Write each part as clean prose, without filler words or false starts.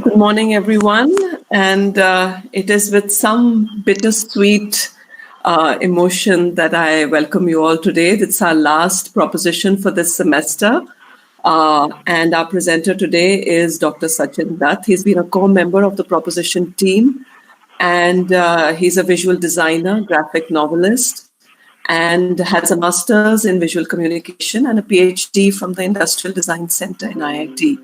Good morning, everyone. And it is with some bittersweet emotion that I welcome you all today. It's our last proposition for this semester. And our presenter today is Dr. Sachin Datt. He's been a core member of the proposition team. And he's a visual designer, graphic novelist, and has a master's in visual communication and a PhD from the Industrial Design Center in IIT.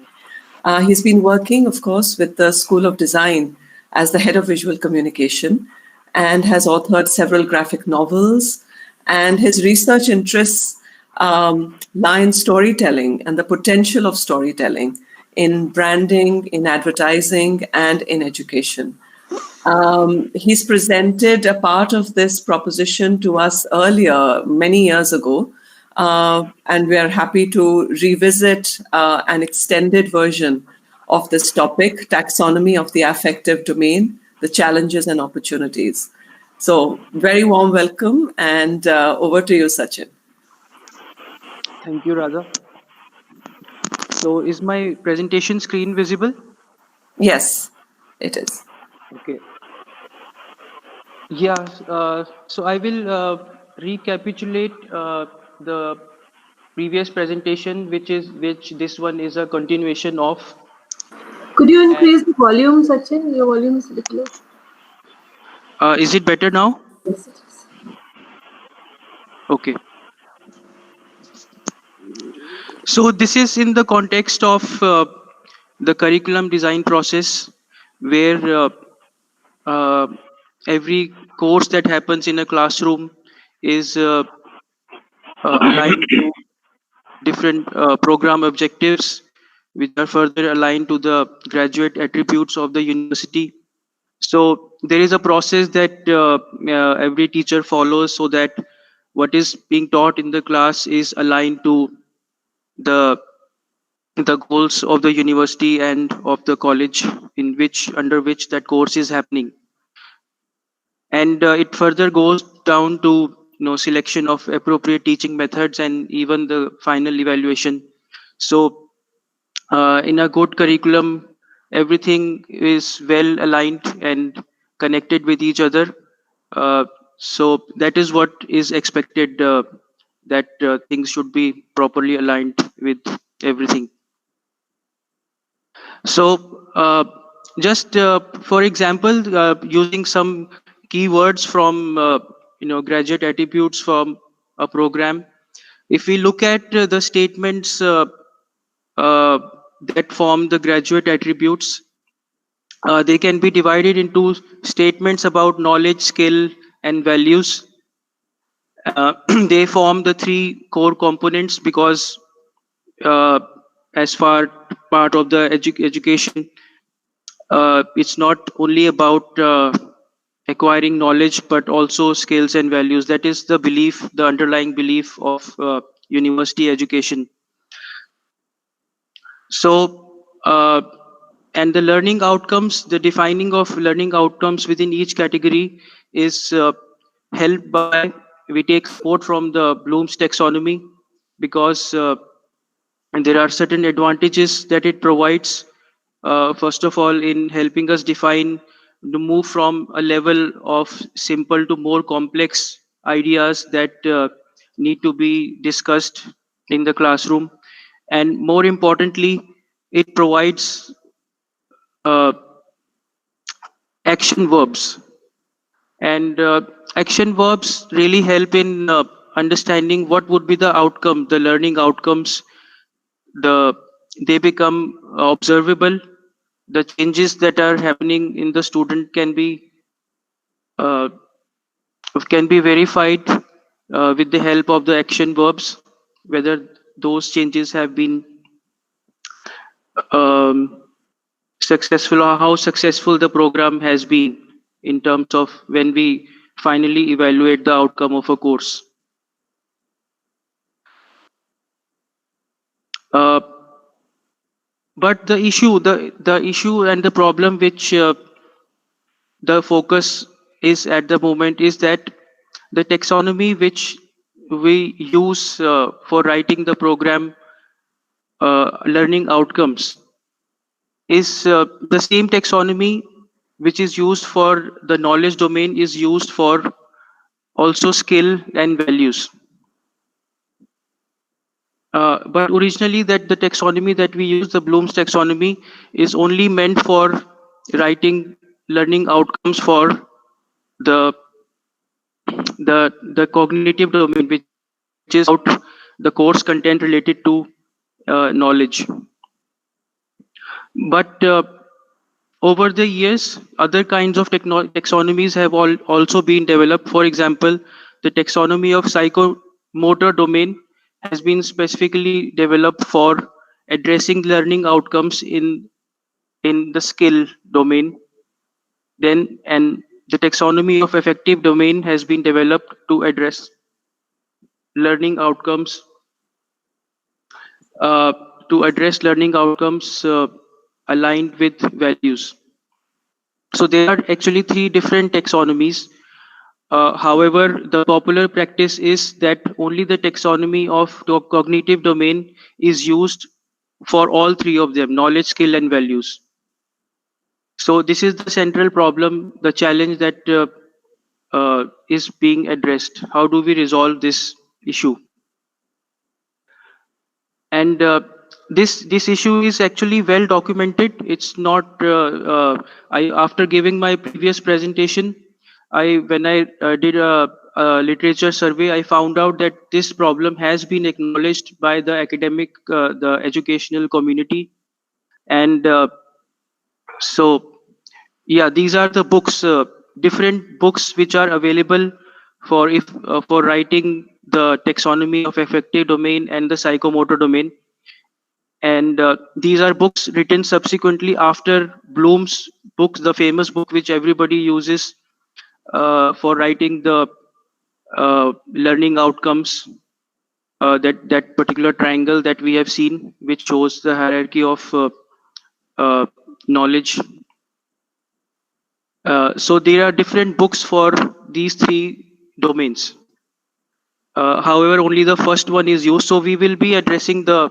He's been working, of course, with the School of Design as the head of visual communication and has authored several graphic novels. And his research interests lie in storytelling and the potential of storytelling in branding, in advertising, and in education. He's presented a part of this proposition to us earlier, many years ago, and we are happy to revisit an extended version of this topic, Taxonomy of the Affective Domain, the Challenges and Opportunities. So, very warm welcome, and over to you, Sachin. Thank you, Radha. So, is my presentation screen visible? Yes, it is. Okay. Yeah, so I will recapitulate the previous presentation, which this one is a continuation of. Could you increase the volume, Sachin? Your volume is a bit low. Is it better now? Yes, it is. Okay. So this is in the context of the curriculum design process, where every course that happens in a classroom is aligned to different program objectives, which are further aligned to the graduate attributes of the university. So there is a process that every teacher follows so that what is being taught in the class is aligned to the goals of the university and of the college under which that course is happening. And it further goes down to selection of appropriate teaching methods and even the final evaluation. So in a good curriculum, everything is well aligned and connected with each other. So that is what is expected, that things should be properly aligned with everything. So just for example, using some keywords from graduate attributes from a program, if we look at the statements that form the graduate attributes, they can be divided into statements about knowledge, skill, and values. They form the three core components because as far part of the education, it's not only about acquiring knowledge but also skills and values. That is the belief, the underlying belief of university education. So and the learning outcomes, the defining of learning outcomes within each category is helped by, we take support from the Bloom's taxonomy, because and there are certain advantages that it provides. First of all, in helping us define, to move from a level of simple to more complex ideas that need to be discussed in the classroom. And more importantly, it provides action verbs. And action verbs really help in understanding what would be the outcome, the learning outcomes. They become observable. The changes that are happening in the student can be verified with the help of the action verbs, whether those changes have been successful or how successful the program has been in terms of when we finally evaluate the outcome of a course. But the issue and the problem which the focus is at the moment is that the taxonomy which we use for writing the program learning outcomes, is the same taxonomy which is used for the knowledge domain is used for also skill and values. But originally, that the taxonomy that we use, the Bloom's taxonomy, is only meant for writing learning outcomes for the the cognitive domain, which is about the course content related to knowledge. But over the years, other kinds of taxonomies have also been developed. For example, the taxonomy of psychomotor domain has been specifically developed for addressing learning outcomes in the skill domain. Then, and the taxonomy of affective domain has been developed to address learning outcomes uh, learning outcomes aligned with values. So there are actually three different taxonomies. However, the popular practice is that only the taxonomy of the cognitive domain is used for all three of them: knowledge, skill, and values. So this is the central problem, the challenge that is being addressed. How do we resolve this issue? And this issue is actually well documented. It's not. I After giving my previous presentation, when I did a literature survey, I found out that this problem has been acknowledged by the academic, the educational community, and so yeah, these are the books, different books which are available for if for writing the taxonomy of affective domain and the psychomotor domain. And these are books written subsequently after Bloom's books, the famous book which everybody uses for writing the learning outcomes. That particular triangle that we have seen, which shows the hierarchy of uh, knowledge. So there are different books for these three domains. However, only the first one is used. So we will be addressing uh,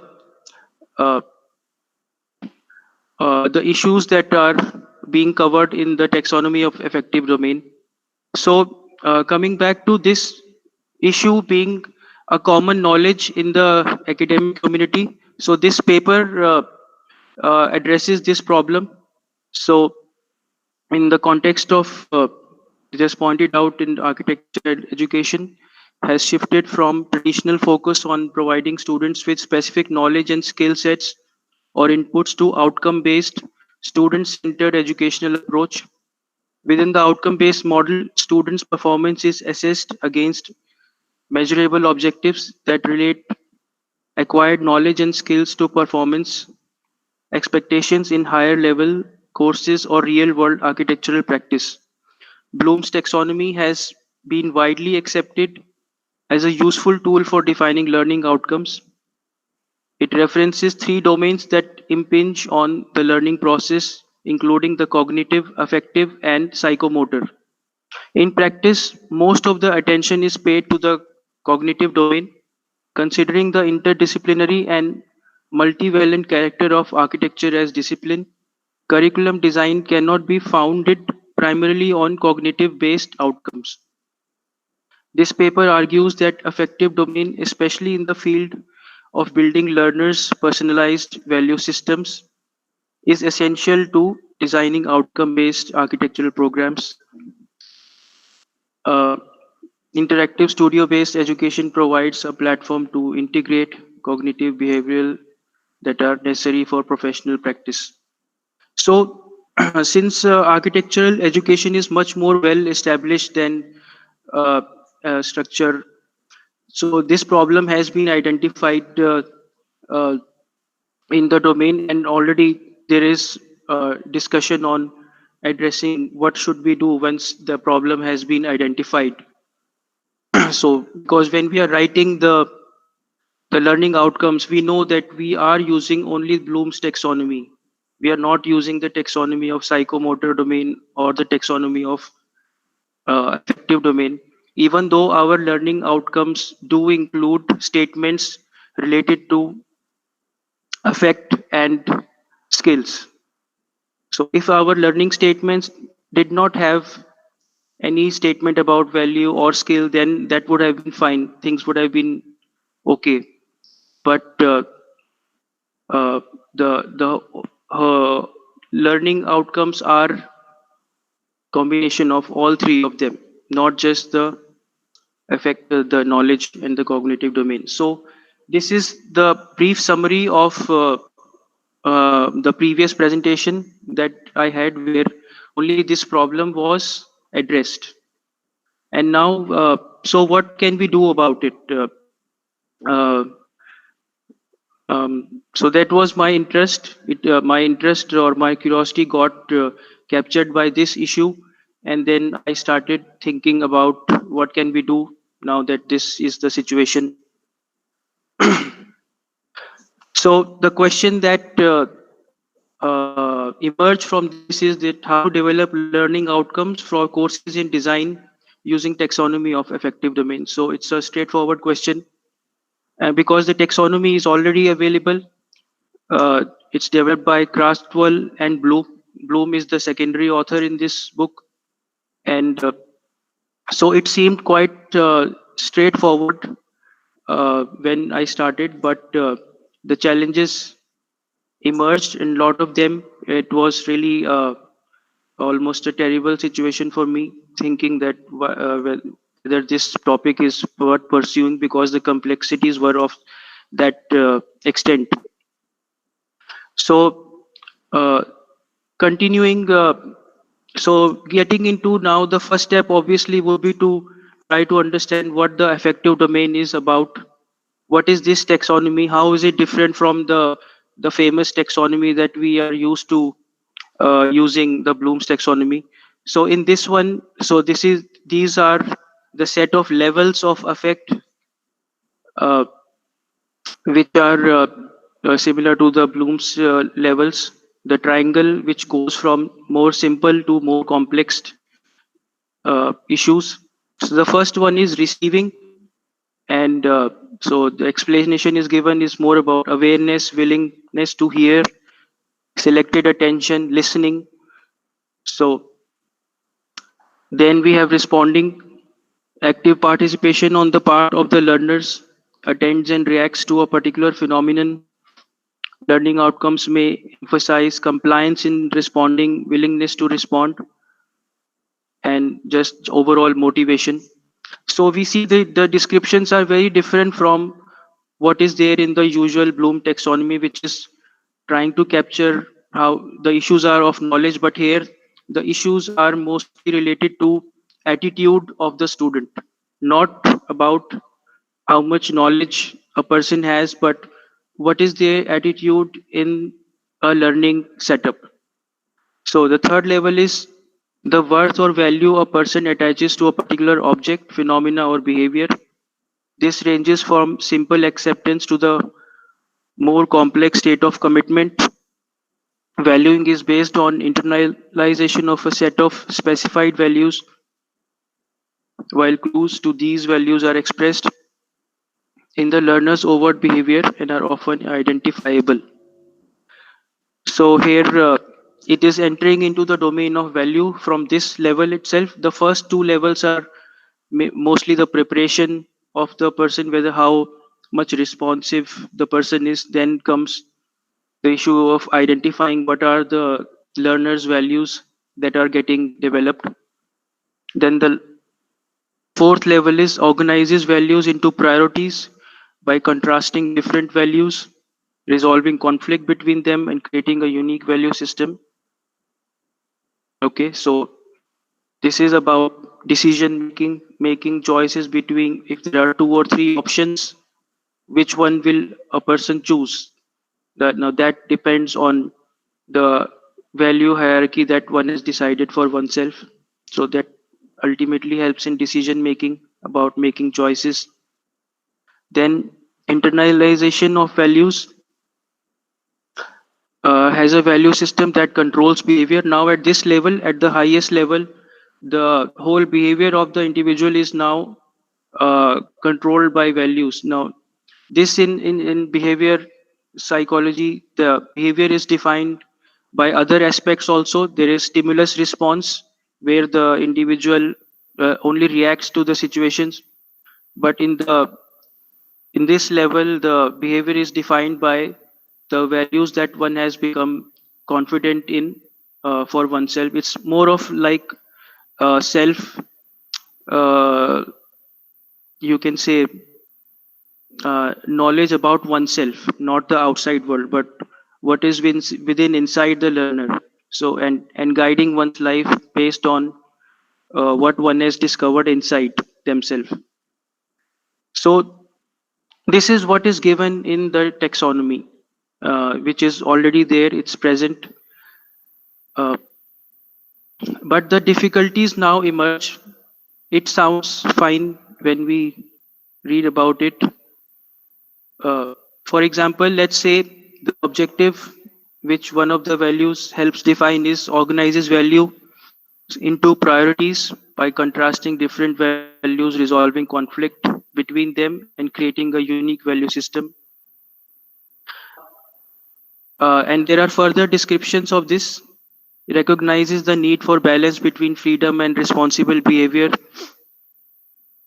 the issues that are being covered in the taxonomy of affective domain. So coming back to this issue being a common knowledge in the academic community, so this paper addresses this problem. So in the context of just pointed out in architecture education has shifted from traditional focus on providing students with specific knowledge and skill sets or inputs to outcome based student centered educational approach. Within the outcome based model, students performance is assessed against measurable objectives that relate acquired knowledge and skills to performance expectations in higher level courses or real world architectural practice. Bloom's taxonomy has been widely accepted as a useful tool for defining learning outcomes. It references three domains that impinge on the learning process, including the cognitive, affective, and psychomotor. In practice, most of the attention is paid to the cognitive domain, considering the interdisciplinary and multivalent character of architecture as discipline. Curriculum design cannot be founded primarily on cognitive based outcomes. This paper argues that affective domain, especially in the field of building learners' personalized value systems, is essential to designing outcome based architectural programs. Uh, Interactive studio based education provides a platform to integrate cognitive behavioral that are necessary for professional practice. So, since architectural education is much more well established than uh, structure, so this problem has been identified uh, in the domain, and already there is discussion on addressing what should we do once the problem has been identified. So, because when we are writing the learning outcomes, we know that we are using only Bloom's taxonomy. We are not using the taxonomy of psychomotor domain or the taxonomy of affective domain, even though our learning outcomes do include statements related to affect and skills. So if our learning statements did not have any statement about value or skill, then that would have been fine. Things would have been okay. But uh, the learning outcomes are combination of all three of them, not just the affect the knowledge and the cognitive domain. So this is the brief summary of the previous presentation that I had, where only this problem was addressed. And now, so what can we do about it? Uh, so that was my interest. My interest or my curiosity got captured by this issue, and then I started thinking about what can we do now that this is the situation. So the question that emerged from this is that how to develop learning outcomes for courses in design using taxonomy of affective domains. So it's a straightforward question, because the taxonomy is already available. It's developed by Crastwell and Bloom. Bloom is the secondary author in this book, and so it seemed quite straightforward when I started, but the challenges emerged, and a lot of them. It was really almost a terrible situation for me, thinking that whether this topic is worth pursuing because the complexities were of that extent. So, continuing, so getting into now, the first step obviously would be to try to understand what the affective domain is about. What is this taxonomy? How is it different from the famous taxonomy that we are used to using, the Bloom's taxonomy? So in this one, so these are the set of levels of affect, uh, which are similar to the Bloom's levels. The triangle, which goes from more simple to more complex issues. So the first one is receiving, and so the explanation is given is more about awareness, willingness to hear, selected attention, listening. So then we have responding, active participation on the part of the learners, attends and reacts to a particular phenomenon. Learning outcomes may emphasize compliance in responding, willingness to respond, and just overall motivation. So we see the descriptions are very different from what is there in the usual Bloom taxonomy, which is trying to capture how the issues are of knowledge, but here the issues are mostly related to attitude of the student, not about how much knowledge a person has, but what is their attitude in a learning setup. So the third level is the worth or value a person attaches to a particular object, phenomena, or behavior. This ranges from simple acceptance to the more complex state of commitment. Valuing is based on internalization of a set of specified values, while clues to these values are expressed in the learner's overt behavior and are often identifiable. So here it is entering into the domain of value from this level itself. The first two levels are mostly the preparation of the person, whether how much responsive the person is. Then comes the issue of identifying what are the learner's values that are getting developed. Then the fourth level is organizes values into priorities by contrasting different values, resolving conflict between them, and creating a unique value system. Okay, so this is about decision making, making choices between, if there are two or three options, which one will a person choose? That now that depends on the value hierarchy that one has decided for oneself. So that ultimately helps in decision making about making choices. Then internalization of values has a value system that controls behavior. Now at this level, at the highest level, the whole behavior of the individual is now controlled by values. Now this in behavior psychology, the behavior is defined By other aspects also, there is stimulus response, where the individual only reacts to the situations. But in this level, the behavior is defined by the values that one has become confident in for oneself. It's more of like self, uh, you can say, knowledge about oneself, not the outside world, but what is within inside the learner. So, and guiding one's life based on what one has discovered inside themselves. So, this is what is given in the taxonomy, which is already there, it's present. Uh, but the difficulties now emerge. It sounds fine when we read about it. Uh, for example, let's say the objective, which one of the values helps define, is organizes value into priorities by contrasting different values, resolving conflict between them, and creating a unique value system. And there are further descriptions of this. Recognizes the need for balance between freedom and responsible behavior,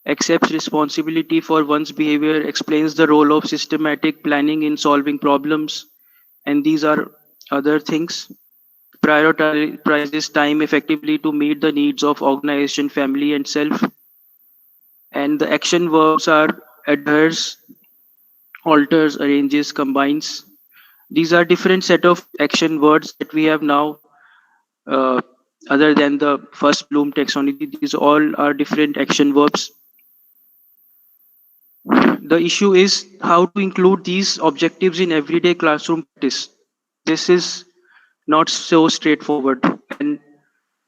accepts responsibility for one's behavior, explains the role of systematic planning in solving problems, and these are other things. Prioritizes time effectively to meet the needs of organization, family, and self. And the action verbs are adheres, alters, arranges, combines. These are different set of action words that we have now, uh, other than the first Bloom taxonomy. These all are different action verbs. The issue is how to include these objectives in everyday classroom practice. This is not so straightforward, and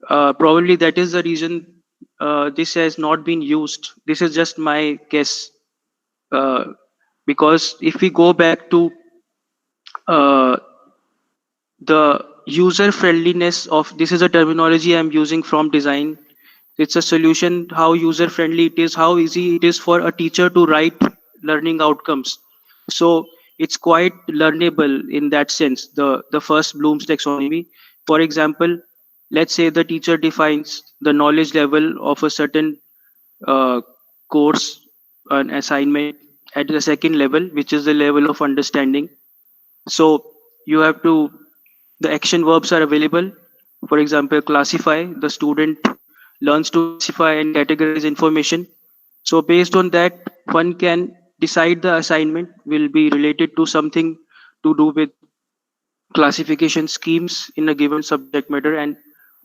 probably that is the reason this has not been used. This is just my guess, uh, because if we go back to uh, the user friendliness of, this is a terminology I'm using from design. It's a solution, how user friendly it is, how easy it is for a teacher to write learning outcomes. So it's quite learnable in that sense, the first Bloom's taxonomy. For example, let's say the teacher defines the knowledge level of a certain uh, course, an assignment at the second level, which is the level of understanding. So you have to, the action verbs are available. For example, classify, the student learns to classify and categorize information. So based on that, one can decide the assignment will be related to something to do with classification schemes in a given subject matter. And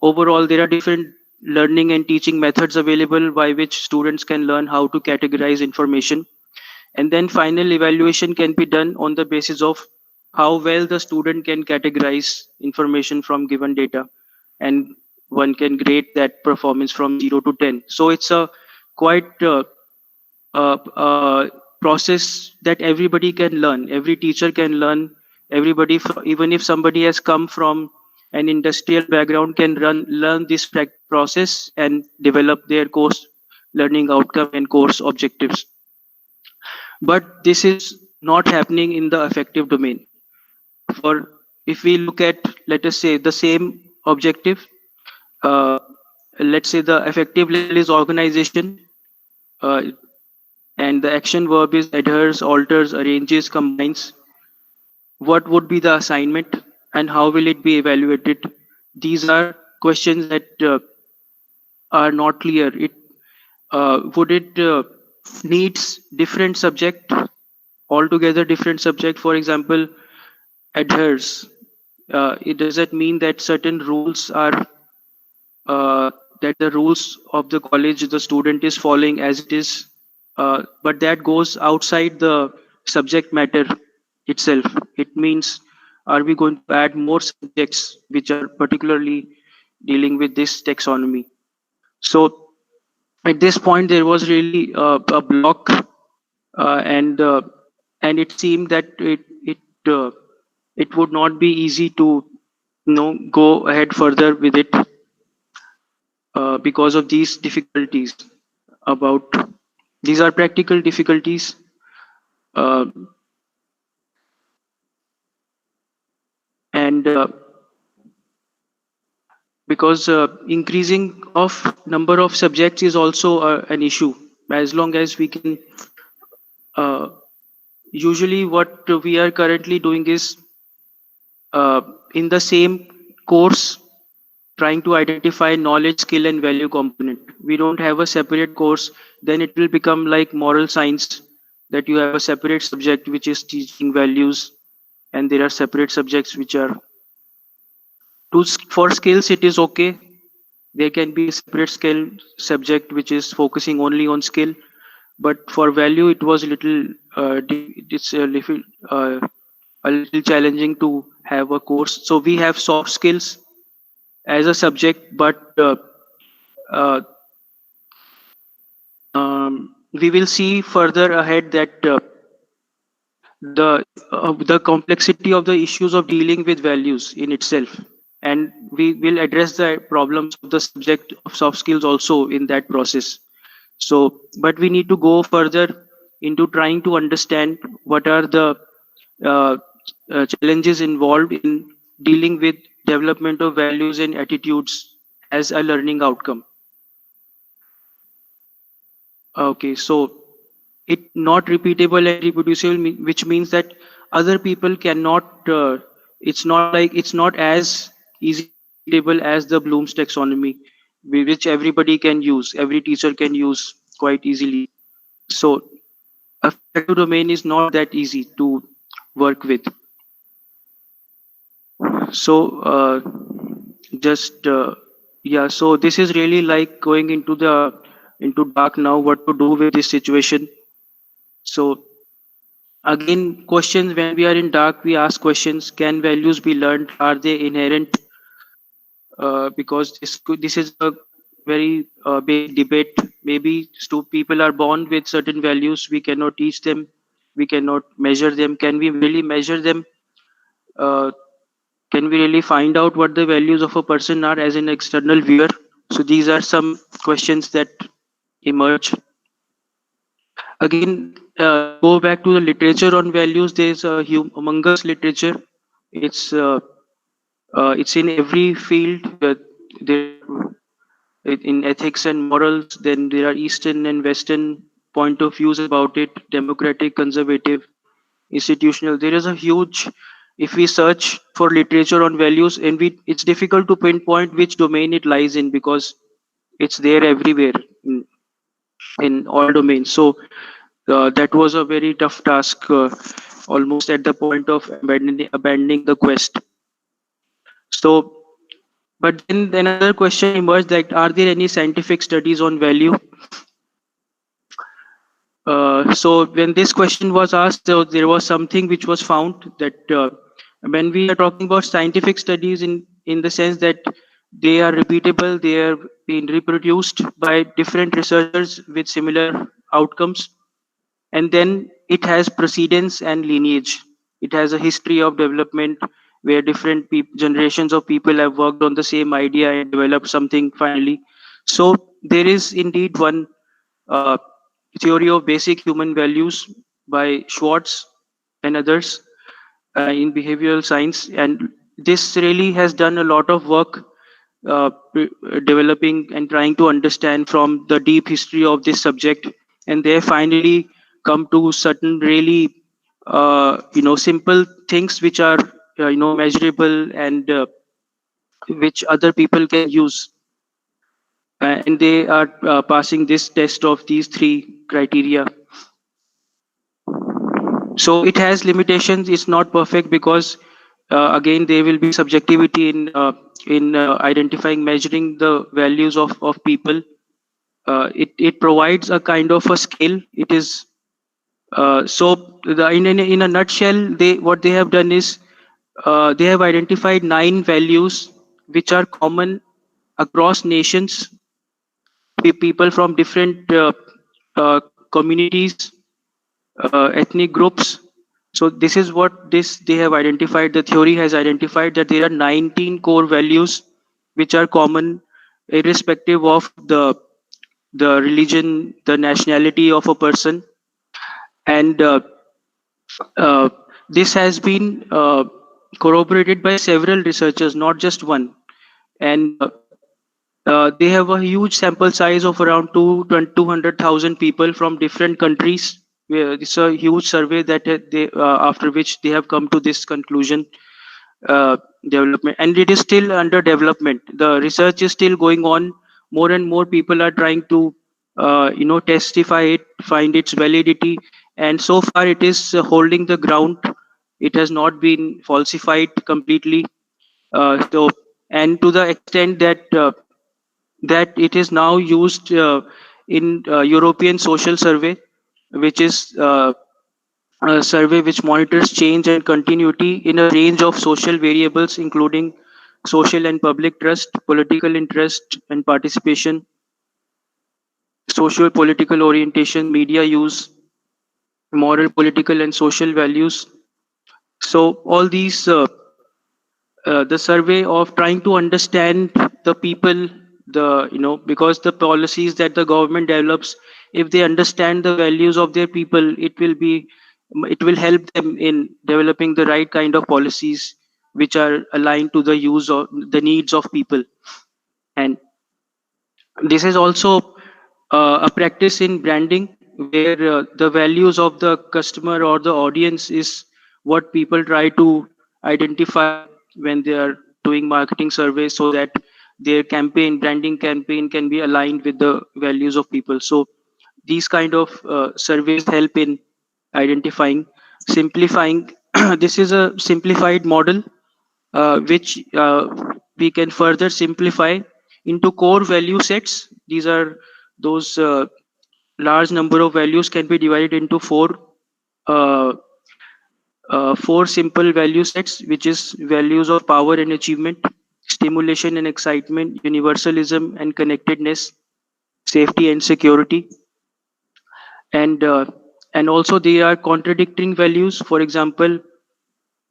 overall, there are different learning and teaching methods available by which students can learn how to categorize information. And then final evaluation can be done on the basis of how well the student can categorize information from given data, and one can grade that performance from 0 to 10. So it's a quite process that everybody can learn, every teacher can learn, everybody, even if somebody has come from an industrial background, can learn this process and develop their course learning outcome and course objectives. But this is not happening in the affective domain. For, if we look at, let us say, the same objective, uh, let's say the affective level is organization, uh, and the action verb is adheres, alters, arranges, combines. What would be the assignment and how will it be evaluated? These are questions that are not clear. It would it needs different subject, altogether different subject. For example, adheres. It doesn't mean that certain rules are, that the rules of the college the student is following as it is, but that goes outside the subject matter itself. It means, are we going to add more subjects which are particularly dealing with this taxonomy? So at this point there was really a block, and and it seemed that uh, it would not be easy to go ahead further with it, because of these difficulties. About, these are practical difficulties, uh, and because increasing of number of subjects is also an issue. As long as we can, uh, usually what we are currently doing is uh, in the same course trying to identify knowledge, skill, and value component. We don't have a separate course. Then it will become like moral science, that you have a separate subject which is teaching values, and there are separate subjects which are for skills. It is okay. There can be a separate skill subject which is focusing only on skill, but for value it was a little it's a little challenging to have a course. So we have soft skills as a subject, but uh, we will see further ahead that the complexity of the issues of dealing with values in itself, and we will address the problems of the subject of soft skills also in that process. So but we need to go further into trying to understand what are the uh, challenges involved in dealing with development of values and attitudes as a learning outcome. Okay, so it not repeatable and reproducible, which means that other people cannot. It's not as easily repeatable as the Bloom's taxonomy, which everybody can use, every teacher can use quite easily. So affective domain is not that easy to work with. So just yeah, so this is really like going into dark now. What to do with this situation? So again, questions. When we are in dark, we ask questions. Can values be learned? Are they inherent? Because this is a very basic debate. Maybe people are born with certain values. We cannot teach them. We cannot measure them. Can we really measure them? Uh, can we really find out what the values of a person are as an external viewer? So these are some questions that emerge. Again, go back to the literature on values. There's a humongous literature. It's uh, it's in every field. There in ethics and morals. Then there are Eastern and Western point of views about it. Democratic, conservative, institutional. There is a huge. If we search for literature on values, and it's difficult to pinpoint which domain it lies in, because it's there everywhere in all domains. So that was a very tough task, almost at the point of abandoning the quest. So, but then another question emerged, that are there any scientific studies on value? So when this question was asked, there was something which was found, that when we are talking about scientific studies in the sense that they are repeatable, they are being reproduced by different researchers with similar outcomes, and then it has precedence and lineage. It has a history of development where different generations of people have worked on the same idea and developed something finally. So there is indeed one uh, theory of basic human values by Schwartz and others in behavioral science, and this really has done a lot of work developing and trying to understand from the deep history of this subject, and they finally come to certain really simple things which are measurable, and which other people can use, and they are passing this test of these three criteria. So it has limitations. It's not perfect, because again there will be subjectivity in identifying, measuring the values of people. It provides a kind of a scale. It is in a nutshell, they what they have done is they have identified 9 values which are common across nations, people from different uh, communities, ethnic groups. So this is what this they have identified. The theory has identified that there are 19 core values which are common, irrespective of the religion, the nationality of a person, and uh, this has been corroborated by several researchers, not just one. and they have a huge sample size of around 200,000 people from different countries. Where it's a huge survey that they after which they have come to this conclusion. Development, and it is still under development. The research is still going on. More and more people are trying to testify it, find its validity, and so far it is holding the ground. It has not been falsified completely. And to the extent that it is now used in European Social Survey, which is a survey which monitors change and continuity in a range of social variables, including social and public trust, political interest and participation, social political orientation, media use, moral, political, and social values. So all these the survey of trying to understand the people, because the policies that the government develops, if they understand the values of their people, it will help them in developing the right kind of policies which are aligned to the use of the needs of people. And this is also a practice in branding, where the values of the customer or the audience is what people try to identify when they are doing marketing surveys, so that their branding campaign can be aligned with the values of people. So these kind of surveys help in identifying, simplifying. This is a simplified model which we can further simplify into core value sets. These are those large number of values can be divided into uh, four simple value sets, which is values of power and achievement, stimulation and excitement, universalism and connectedness, safety and security. And uh, and also they are contradicting values. For example,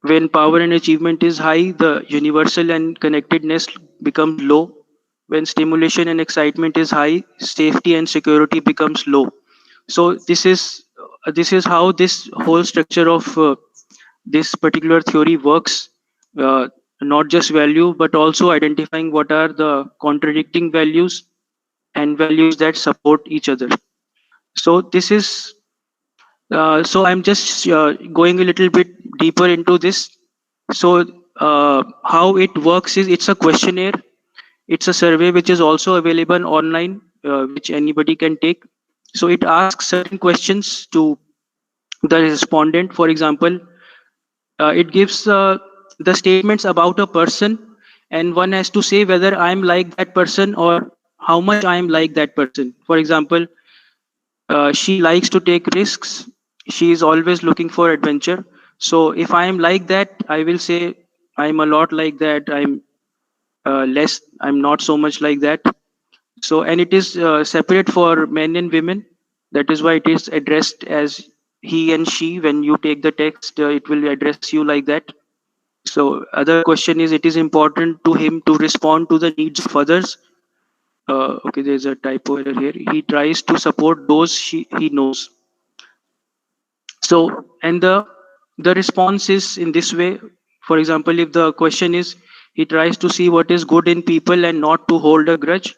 when power and achievement is high, the universal and connectedness becomes low. When stimulation and excitement is high, safety and security becomes low. So this is how this whole structure of this particular theory works. uh, Not just value, but also identifying what are the contradicting values and values that support each other. So this is so I'm just going a little bit deeper into this. So how it works is, it's a questionnaire. It's a survey which is also available online, which anybody can take. So it asks certain questions to the respondent. For example, it gives the statements about a person, and one has to say whether I'm like that person or how much I'm like that person. For example, she likes to take risks. She is always looking for adventure. So if I am like that, I will say I'm a lot like that. I'm not so much like that. So, and it is separate for men and women. That is why it is addressed as he and she. When you take the text, it will address you like that. So other question is, it is important to him to respond to the needs of others. Okay, there's a typo error here. He tries to support those he knows. So, and the response is in this way. For example, if the question is, he tries to see what is good in people and not to hold a grudge.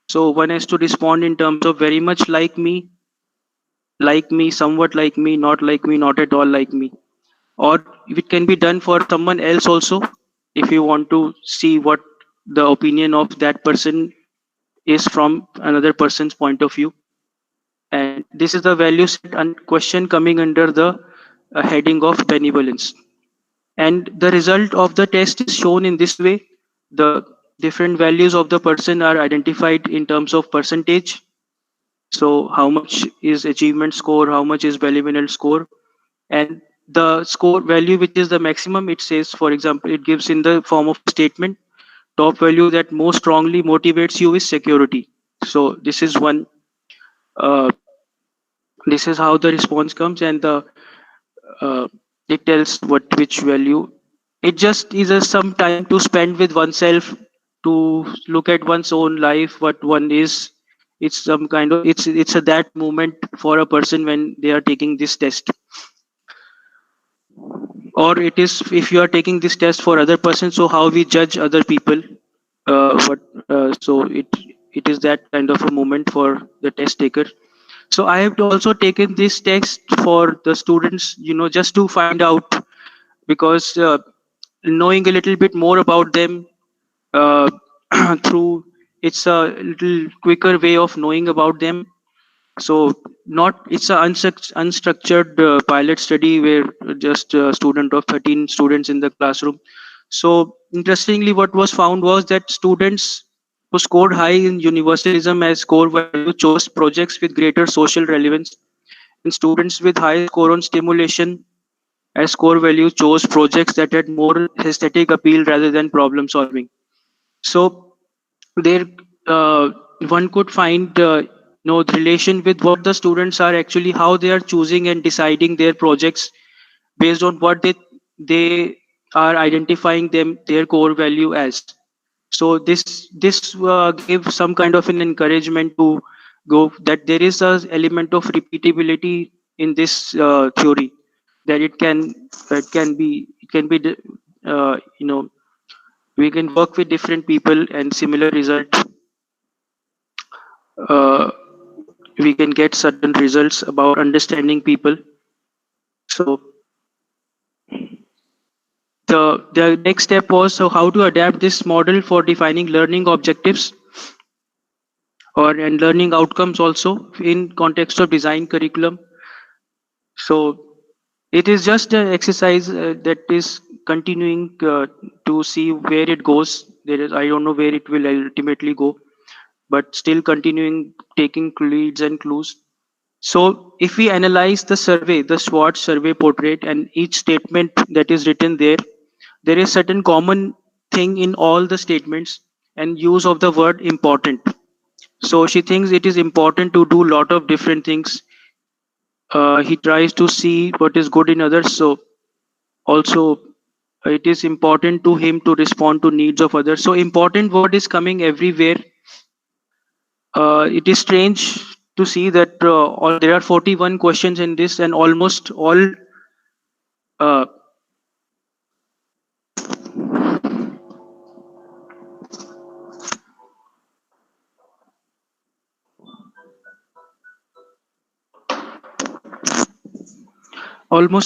So one has to respond in terms of very much like me, somewhat like me, not at all like me. Or it can be done for someone else also, if you want to see what the opinion of that person is from another person's point of view. And this is the value set and question coming under the heading of benevolence. And the result of the test is shown in this way. The different values of the person are identified in terms of percentage. So how much is achievement score, how much is benevolent score, and the score value which is the maximum, it says, for example, it gives in the form of statement, top value that most strongly motivates you is security. So this is one. Uh, this is how the response comes, and the uh, it tells what which value. It just is some time to spend with oneself, to look at one's own life, what one is. It's some kind of, it's a that moment for a person when they are taking this test. Or it is if you are taking this test for other person, so how we judge other people. So it is that kind of a moment for the test taker. So I have also taken this test for the students, just to find out, because knowing a little bit more about them uh, through, it's a little quicker way of knowing about them. So not, it's a unstructured pilot study where just a student of 13 students in the classroom. So interestingly, what was found was that students who scored high in universalism as core value chose projects with greater social relevance, and students with high score on stimulation as core value chose projects that had more aesthetic appeal rather than problem solving. So there, uh, one could find the relation with what the students are actually, how they are choosing and deciding their projects based on what they are identifying them their core value as. So this gave some kind of an encouragement to go, that there is a element of repeatability in this theory, that it can be we can work with different people and similar result, uh, we can get certain results about understanding people. So the next step was, so how to adapt this model for defining learning objectives or and learning outcomes also in context of design curriculum. So it is just an exercise that is continuing to see where it goes. There is, I don't know where it will ultimately go, but still continuing taking leads and clues. So if we analyze the survey, the SWOT survey portrait, and each statement that is written there, there is certain common thing in all the statements, and use of the word important. So she thinks it is important to do a lot of different things. He tries to see what is good in others. So also it is important to him to respond to needs of others. So important word is coming everywhere. It is strange to see that there are 41 questions in this, and uh, almost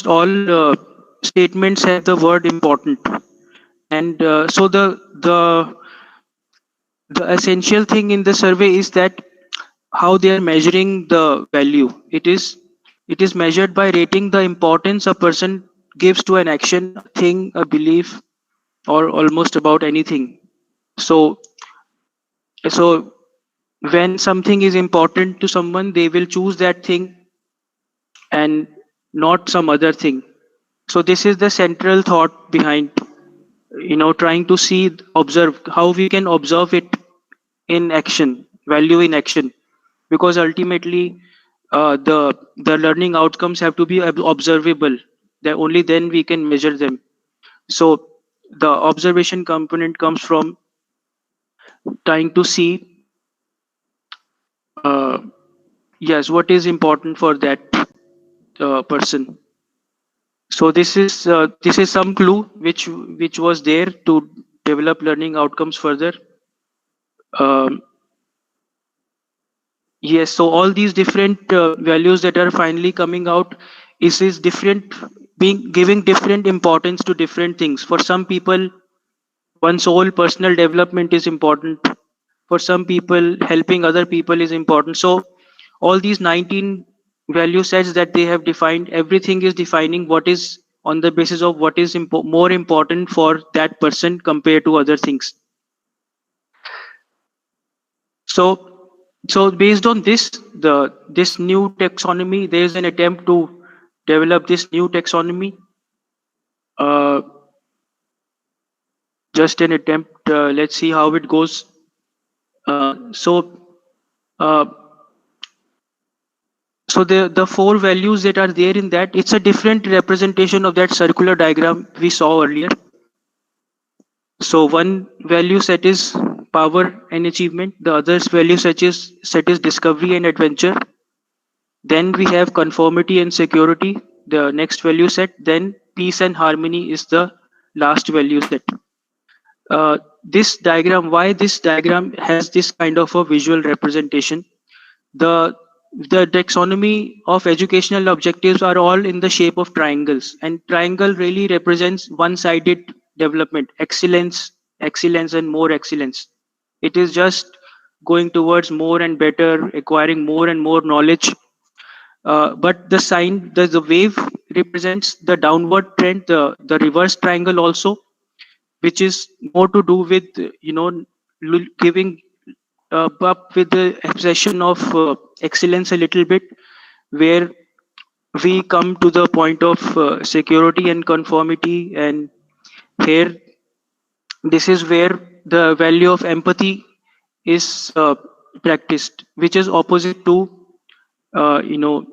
all statements have the word important. And so the essential thing in the survey is that how they are measuring the value. It is measured by rating the importance a person gives to an action, a thing, a belief, or almost about anything. So so when something is important to someone, they will choose that thing and not some other thing. So this is the central thought behind, trying to see, observe how we can observe it in action, value in action, because ultimately the learning outcomes have to be observable, that only then we can measure them. So the observation component comes from trying to see, uh, yes, what is important for that person. So this is some clue which was there to develop learning outcomes further. um, yes, so all these different values that are finally coming out is different, being giving different importance to different things. For some people, one's whole personal development is important. For some people, helping other people is important. So all these 19 value sets that they have defined, everything is defining what is on the basis of what is more important for that person compared to other things. So so based on this new taxonomy, there is an attempt to develop this new taxonomy. uh, just an attempt. Let's see how it goes. So uh, so the four values that are there in that, it's a different representation of that circular diagram we saw earlier. So one value set is power and achievement, the other's value set is discovery and adventure. Then we have conformity and security, the next value set. Then peace and harmony is the last value set. this diagram, why this diagram has this kind of a visual representation. The the taxonomy of educational objectives are all in the shape of triangles, and triangle really represents one-sided development, excellence and more excellence. It is just going towards more and better, acquiring more and more knowledge. But the sign, the wave represents the downward trend, the reverse triangle also, which is more to do with giving up with the obsession of excellence a little bit, where we come to the point of security and conformity. And here, this is where the value of empathy is practiced, which is opposite to uh, you know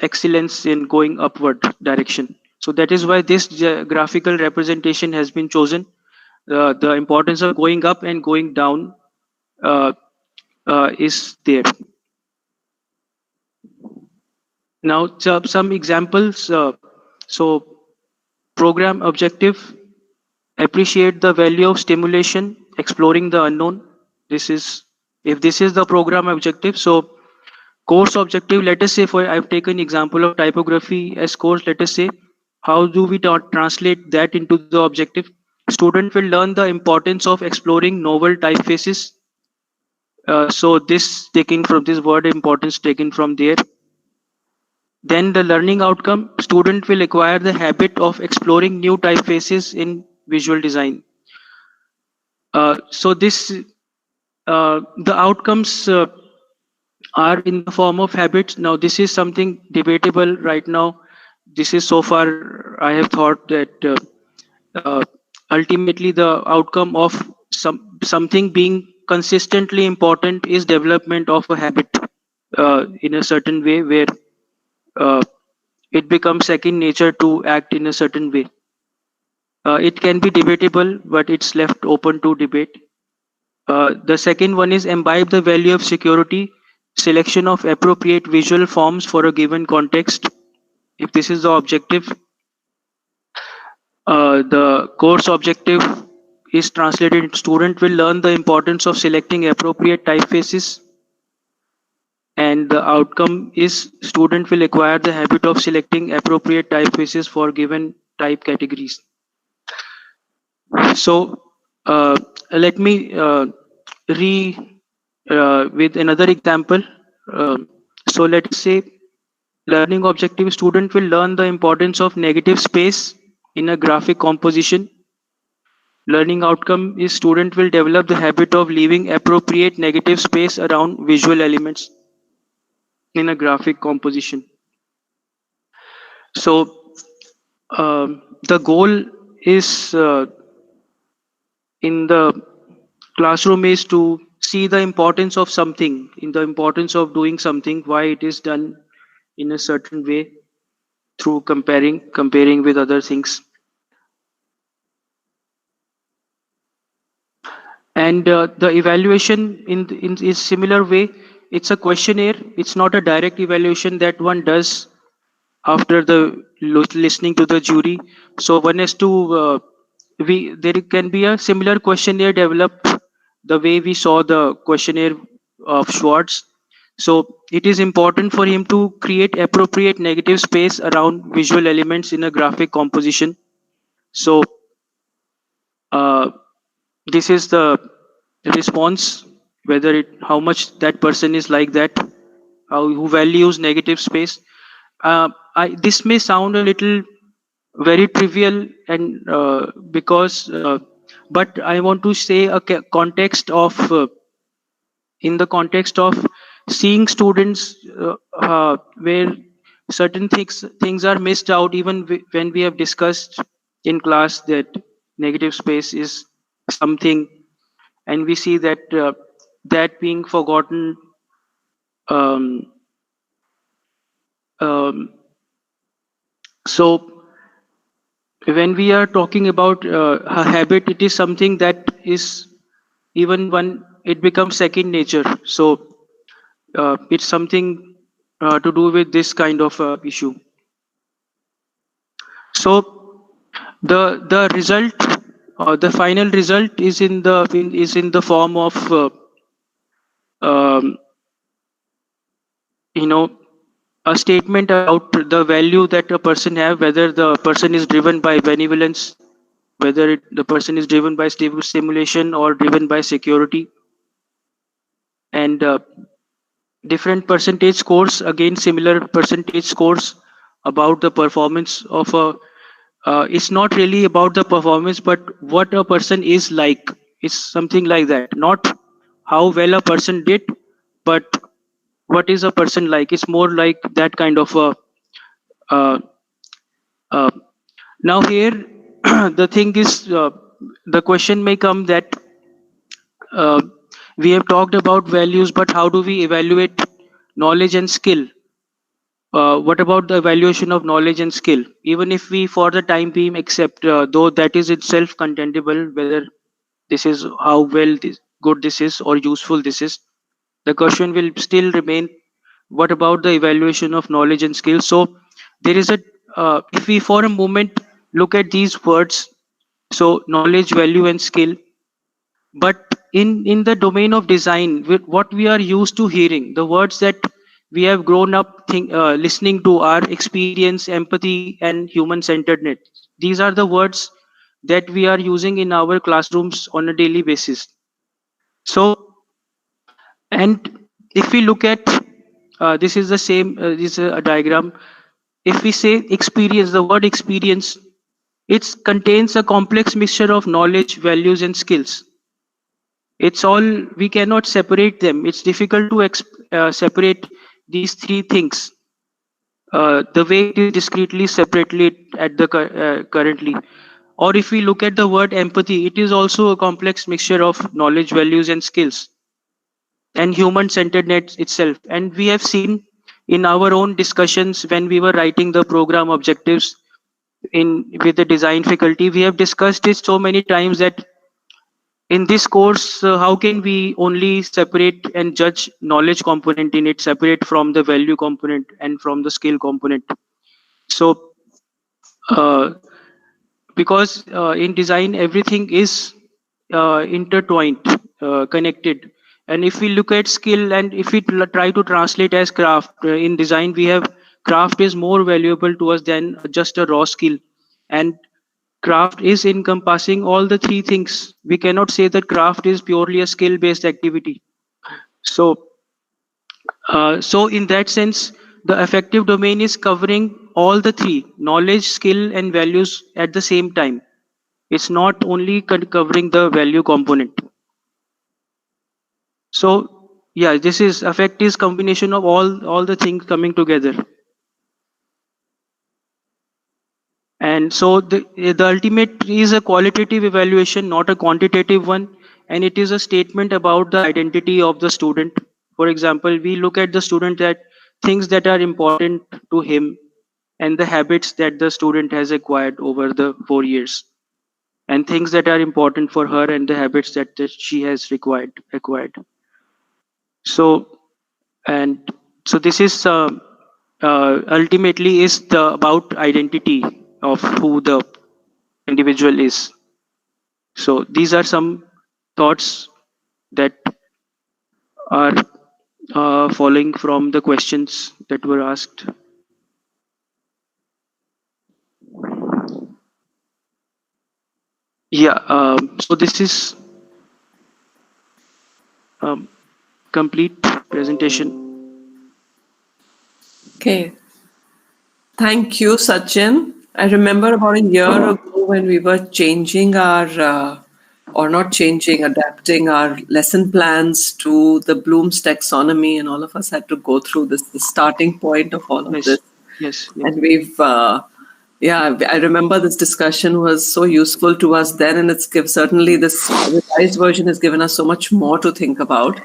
excellence in going upward direction. So that is why this graphical representation has been chosen. The importance of going up and going down uh, is there. Now, some examples. So, program objective: appreciate the value of stimulation, exploring the unknown. This is, if this is the program objective. So, course objective. Let us say, for I've taken example of typography as course. Let us say, how do we translate that into the objective? Student will learn the importance of exploring novel typefaces. So this taken from this word importance taken from there. Then the learning outcome: student will acquire the habit of exploring new typefaces in visual design. So this the outcomes are in the form of habits. Now this is something debatable right now. This is so far I have thought that uh, ultimately the outcome of something being consistently important is development of a habit in a certain way, where uh, it becomes second nature to act in a certain way. It can be debatable, but it's left open to debate. The second one is imbibe the value of security, selection of appropriate visual forms for a given context. If this is the objective, the course objective is translated: student will learn the importance of selecting appropriate typefaces, and the outcome is student will acquire the habit of selecting appropriate typefaces for given type categories. So let me re with another example. Uh, so let's say learning objective: student will learn the importance of negative space in a graphic composition. Learning outcome is student will develop the habit of leaving appropriate negative space around visual elements in a graphic composition. So the goal is in the classroom is to see the importance of something, in the importance of doing something, why it is done in a certain way, through comparing with other things. And the evaluation in is similar way. It's a questionnaire. It's not a direct evaluation that one does after the listening to the jury. So one has to we there can be a similar questionnaire developed the way we saw the questionnaire of Schwartz. So it is important for him to create appropriate negative space around visual elements in a graphic composition. So uh, this is the response, whether it how much that person is like that, how who values negative space. This may sound a little very trivial, and because but I want to say a context of in the context of seeing students where certain things are missed out, even when we have discussed in class that negative space is something, and we see that that being forgotten. um, um, so when we are talking about a habit, it is something that is, even when it becomes second nature. So it's something to do with this kind of issue. So the result the final result is in the form of um, you know a statement about the value that a person have, whether the person is driven by benevolence, whether the person is driven by stimulation or driven by security. And different percentage scores, again similar percentage scores about the performance of a it's not really about the performance, but what a person is like. It's something like that, not how well a person did, but what is a person like. It's more like that kind of a uh, uh, now here the thing is, the question may come that uh, we have talked about values, but how do we evaluate knowledge and skill? What about the evaluation of knowledge and skill? Even if we for the time being accept, though that is itself contendable, whether this is how well good this is or useful this is, the question will still remain, what about the evaluation of knowledge and skill? So there is a if we for a moment look at these words, so knowledge, value and skill, but in the domain of design, with what we are used to hearing, the words that we have grown up listening to are experience, empathy and human centeredness. These are the words that we are using in our classrooms on a daily basis. So, and if we look at this is the same, this is a diagram. If we say experience, the word experience, it contains a complex mixture of knowledge, values and skills. It's all, we cannot separate them. It's difficult to separate these three things the way it is discretely separately at the currently. Or if we look at the word empathy, it is also a complex mixture of knowledge, values and skills and human centeredness itself. And we have seen in our own discussions when we were writing the program objectives in with the design faculty, we have discussed it so many times that in this course, how can we only separate and judge knowledge component in it separate from the value component and from the skill component? So uh, because in design everything is intertwined, connected. And if we look at skill and if we try to translate as craft, in design we have craft is more valuable to us than just a raw skill. And craft is encompassing all the three things. We cannot say that craft is purely a skill based activity. So so in that sense, the affective domain is covering all the three: knowledge, skill and values at the same time. It's not only covering the value component. So yeah, this is affect is combination of all the things coming together. And so the ultimate is a qualitative evaluation, not a quantitative one. And it is a statement about the identity of the student. For example, we look at the student, that things that are important to him and the habits that the student has acquired over the 4 years, and things that are important for her and the habits that she has acquired. So and so this is ultimately is the about identity of who the individual is. So these are some thoughts that are following from the questions that were asked. Yeah, so this is complete presentation. Okay. Thank you, Sachin. I remember about a year ago when we were changing our, or not changing, adapting our lesson plans to the Bloom's taxonomy, and all of us had to go through this, the starting point of all of this. Yes. And we've, yeah, I remember this discussion was so useful to us then, and certainly this revised version has given us so much more to think about.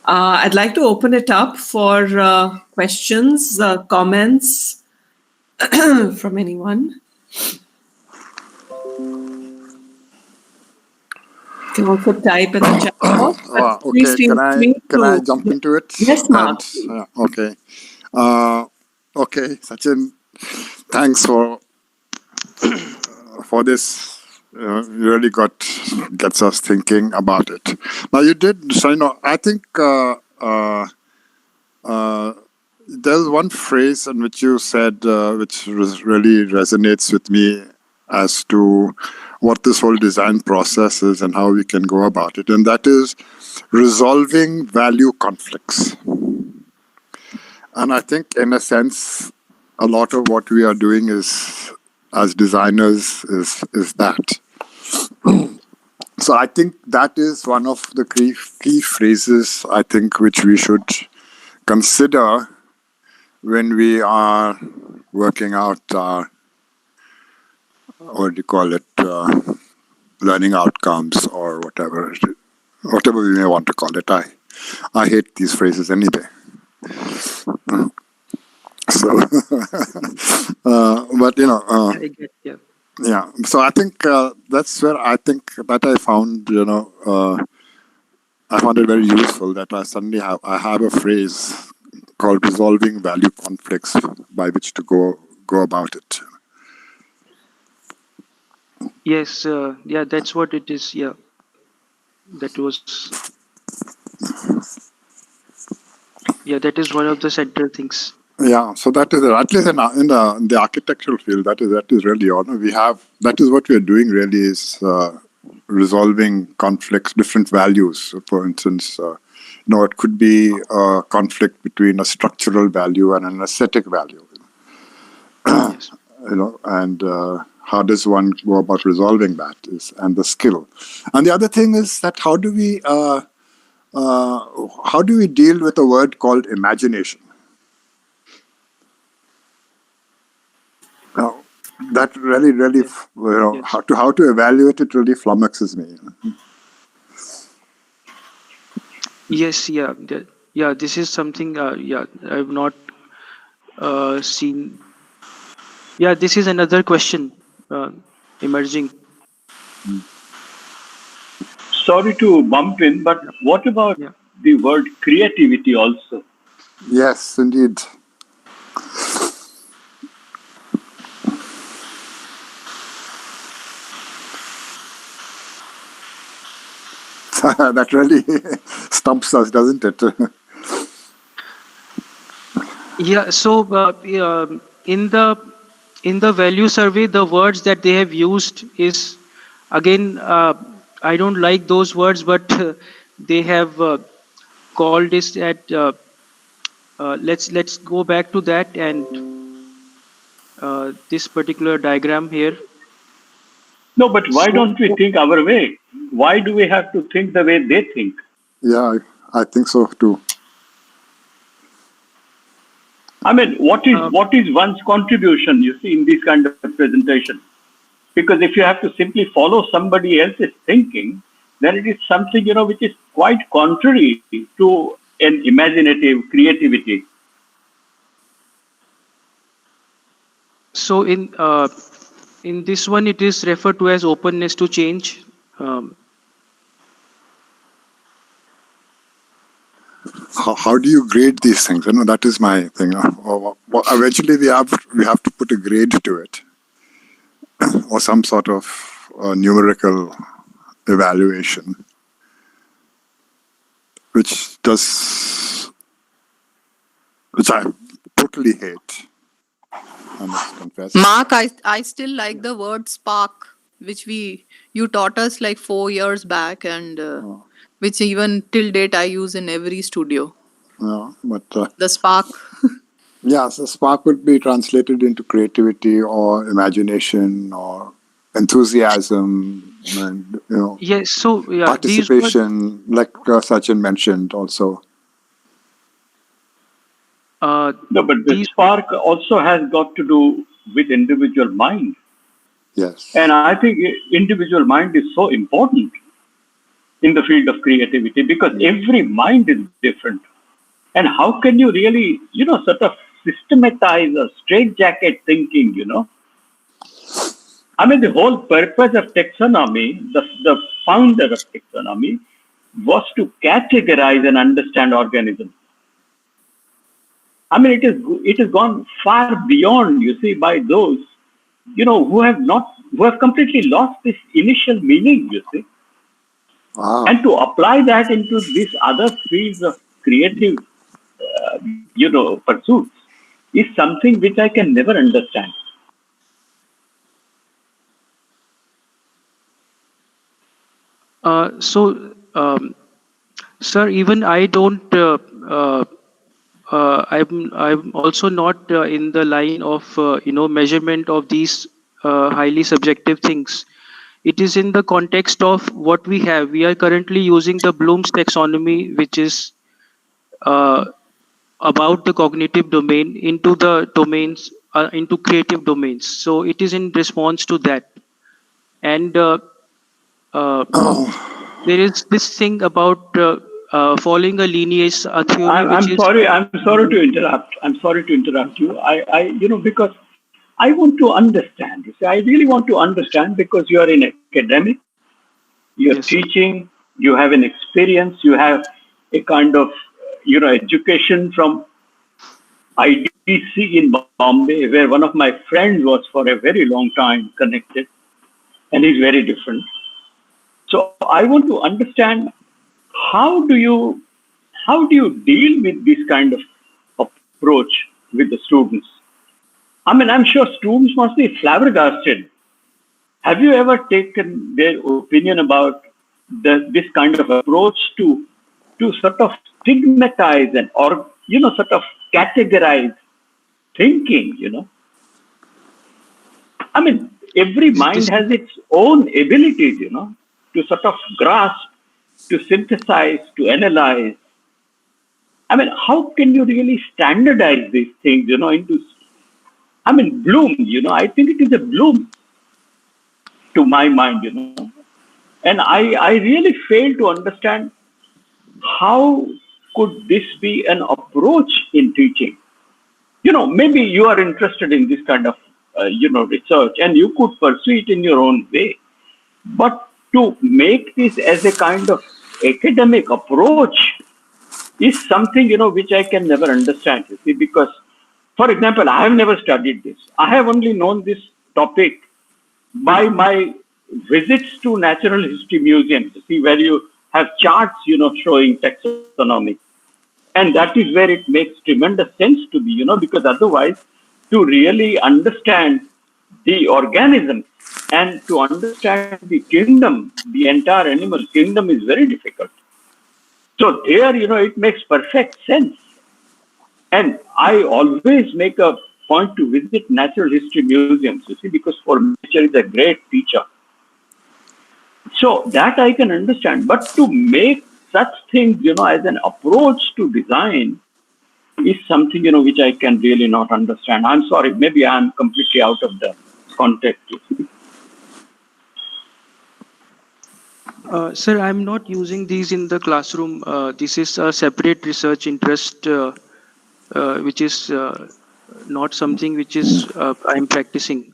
I'd like to open it up for questions, comments from anyone. You can also type in the chat box. Okay, can I jump into it? Yes, Mark. Okay. Okay, Sachin, thanks for this really gets us thinking about it. Now you did, so, I think there's one phrase in which you said, which really resonates with me as to what this whole design process is and how we can go about it, and that is resolving value conflicts. And I think, in a sense, a lot of what we are doing is, as designers, is that. So I think that is one of the key phrases, I think, which we should consider when we are working out our, what do you call it, learning outcomes or whatever we may want to call it. I hate these phrases anyway. So, but I get, yeah. Yeah. So I think that's where I think that I found, I found it very useful that I suddenly I have a phrase called resolving value conflicts by which to go about it. Yes, yeah, that's what it is. Yeah, that is one of the central things. Yeah, so that is at least in the architectural field. That is really that is what we are doing. Really, is resolving conflicts, different values. So for instance, it could be a conflict between a structural value and an aesthetic value. Yes. And how does one go about resolving that? And the skill. And the other thing is that how do we deal with a word called imagination? That really, yes. Yes. How to evaluate it really flummoxes me. Yes, yeah. This is something. I've not seen. Yeah, this is another question emerging. Sorry to bump in, but what about the word creativity also? Yes, indeed. That really stumps us, doesn't it? Yeah. So in the value survey, the words that they have used is, again, I don't like those words, but they have called this at. Let's go back to that and this particular diagram here. No, but why don't we think our way? Why do we have to think the way they think? Yeah, I think so too. I mean, what is one's contribution, you see, in this kind of presentation? Because if you have to simply follow somebody else's thinking, then it is something, which is quite contrary to an imaginative creativity. So in this one, it is referred to as openness to change. How do you grade these things? That is my thing. Eventually, we have to put a grade to it, or some sort of numerical evaluation, which I totally hate. I must confess. Mark, I still like the word spark, which you taught us like 4 years back, and which even till date I use in every studio. Yeah, but the spark. Yeah, so spark would be translated into creativity or imagination or enthusiasm, and yes. So participation, like Sachin mentioned, also. No, but the spark also has got to do with individual mind. Yes. And I think individual mind is so important in the field of creativity because every mind is different. And how can you really, sort of systematize a straitjacket thinking, I mean, the whole purpose of taxonomy, the founder of taxonomy, was to categorize and understand organisms. I mean, it has gone far beyond, you see, by those who have completely lost this initial meaning, you see. Wow. And to apply that into these other fields of creative, pursuits is something which I can never understand. Sir, even I don't. I'm also not in the line of measurement of these highly subjective things. It is in the context of what we have. We are currently using the Bloom's taxonomy, which is uh, about the cognitive domain into the domains into creative domains. So it is in response to that, and uh, there is this thing about following a lineage, a theory which I'm is sorry. I'm sorry to interrupt. I'm sorry to interrupt you. Because I want to understand. You see, I really want to understand because you are in academic, you're yes, sir. teaching, you have an experience, you have a kind of, education from IDC in Bombay, where one of my friends was for a very long time connected, and he's very different. So I want to understand how do you how do you deal with this kind of approach with the students? I mean, I'm sure students must be flabbergasted. Have you ever taken their opinion about this kind of approach to sort of stigmatize and or sort of categorize thinking? I mean, every mind This has its own abilities, to sort of grasp, to synthesize, to analyze. I mean, how can you really standardize these things, into, I mean, Bloom, I think it is a Bloom to my mind, And I really fail to understand how could this be an approach in teaching. Maybe you are interested in this kind of, research and you could pursue it in your own way. But to make this as a kind of academic approach is something, which I can never understand, you see, because, for example, I have never studied this. I have only known this topic by my visits to natural history museums, you see, where you have charts, showing taxonomy. And that is where it makes tremendous sense to be, because otherwise, to really understand the organism and to understand the kingdom, the entire animal kingdom is very difficult. So there, it makes perfect sense. And I always make a point to visit natural history museums, you see, because for nature is a great teacher. So that I can understand. But to make such things, as an approach to design is something, which I can really not understand. I'm sorry, maybe I'm completely out of the context. Sir, I'm not using these in the classroom. This is a separate research interest, which is not something which is I'm practicing.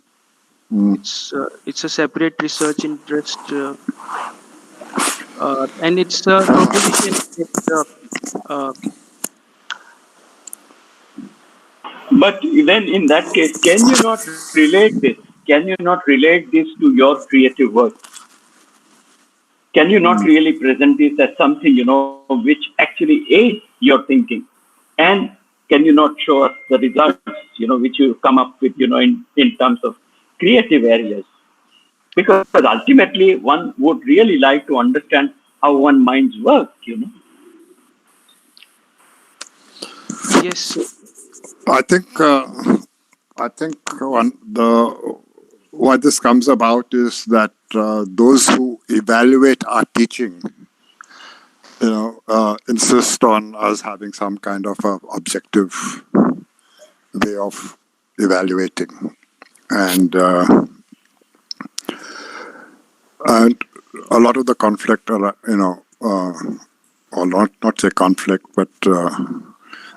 It's a separate research interest, and it's a proposition. Uh, But then in that case, can you not relate this? Can you not relate this to your creative work? Can you not really present this as something, which actually aids your thinking? And can you not show us the results, which you come up with, in terms of creative areas? Because ultimately one would really like to understand how one minds work, yes, I think what this comes about is that those who evaluate our teaching, insist on us having some kind of a objective way of evaluating, and and a lot of the conflict, or not say conflict, but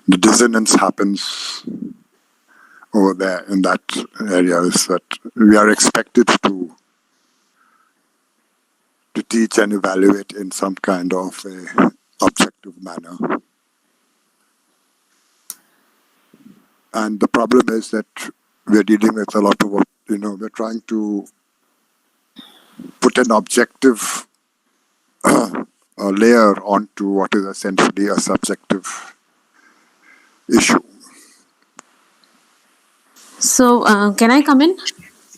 the dissonance happens over there in that area is that we are expected to teach and evaluate in some kind of a objective manner. And the problem is that we're dealing with a lot of what we're trying to put an objective layer onto what is essentially a subjective issue. So, can I come in?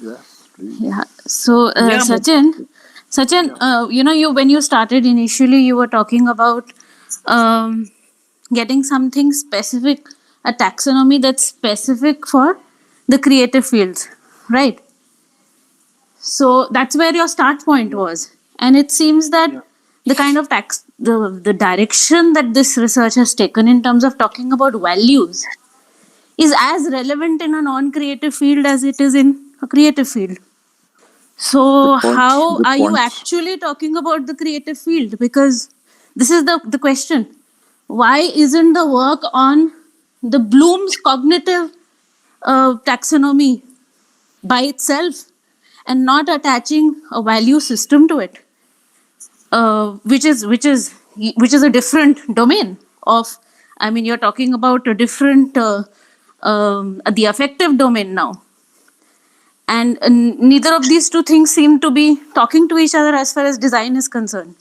Yes, please. Yeah. So, Sachin, you when you started initially, you were talking about getting something specific, a taxonomy that's specific for the creative fields, right? So that's where your start point was, and it seems that the kind of the direction that this research has taken in terms of talking about values is as relevant in a non-creative field as it is in a creative field. So how are you actually talking about the creative field? Because this is the question. Why isn't the work on the Bloom's cognitive taxonomy by itself and not attaching a value system to it, which is a different domain of, I mean, you're talking about a different the affective domain now, and neither of these two things seem to be talking to each other as far as design is concerned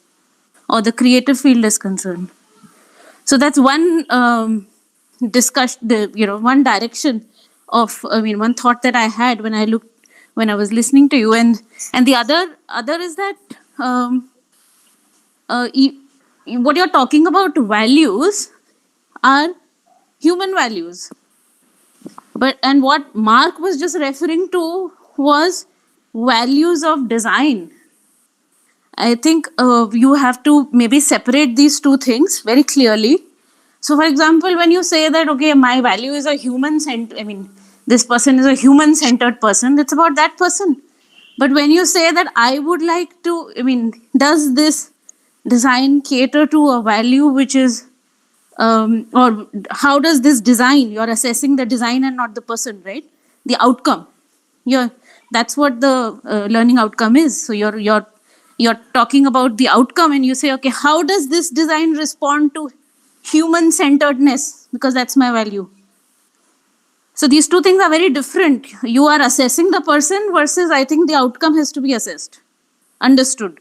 or the creative field is concerned. So that's one discussion, one direction of, I mean, one thought that I had when I was listening to you, and the other is that what you're talking about values are human values, and what Mark was just referring to was values of design. I think you have to maybe separate these two things very clearly. So, for example, when you say that, okay, my value is a this person is a human-centered person, it's about that person. But when you say that I would like to, does this design cater to a value which is, or how does this design, you're assessing the design and not the person, right? The outcome. That's what the learning outcome is. So you're talking about the outcome and you say, okay, how does this design respond to human-centeredness? Because that's my value. So these two things are very different. You are assessing the person versus I think the outcome has to be assessed, understood.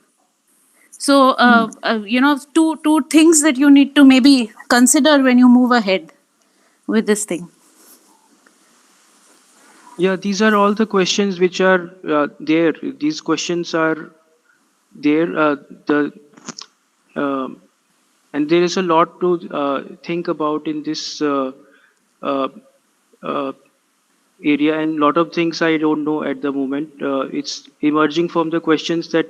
So, two things that you need to maybe consider when you move ahead with this thing. Yeah, these are all the questions which are there. These questions are there. And there is a lot to think about in this area, and a lot of things I don't know at the moment. It's emerging from the questions that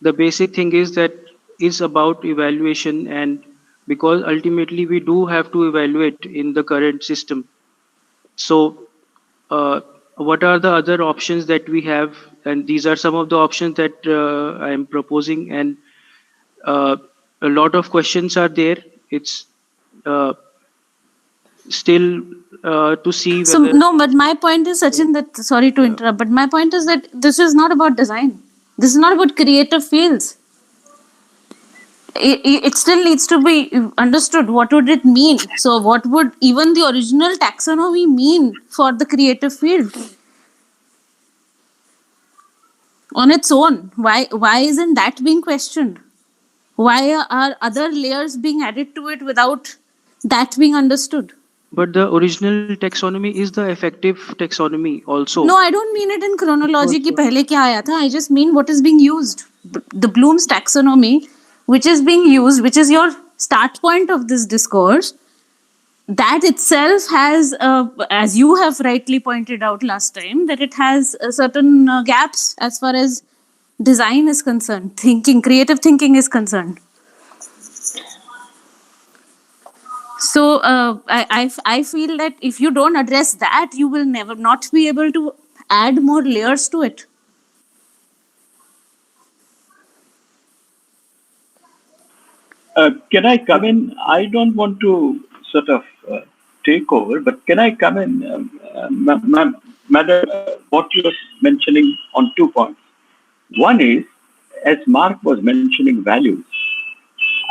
the basic thing is that is about evaluation, and because ultimately we do have to evaluate in the current system. So what are the other options that we have? And these are some of the options that I am proposing, and a lot of questions are there. It's still to see whether... So no, but my point is, Sachin, that, sorry to interrupt, but my point is that this is not about design. This is not about creative fields. It still needs to be understood. What would it mean? So what would even the original taxonomy mean for the creative field on its own? Why isn't that being questioned? Why are other layers being added to it without that being understood? But the original taxonomy is the effective taxonomy also. No, I don't mean it in chronology ki pehle kya aaya tha. I just mean what is being used. The Bloom's taxonomy, which is being used, which is your start point of this discourse, that itself has, as you have rightly pointed out last time, that it has certain gaps as far as design is concerned, creative thinking is concerned. So I feel that if you don't address that, you will never not be able to add more layers to it. Can I come in? I don't want to sort of take over, but can I come in, Madam, what you're mentioning on 2 points. One is, as Mark was mentioning values,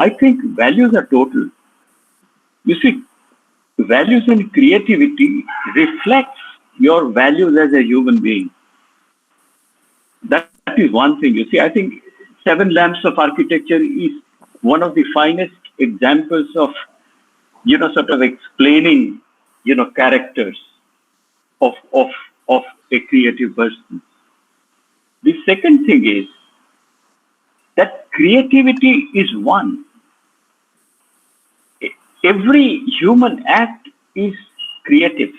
I think values are total. You see, values in creativity reflects your values as a human being. That is one thing. You see, I think Seven Lamps of Architecture is one of the finest examples of, sort of explaining, characters of a creative person. The second thing is that creativity is one. Every human act is creative.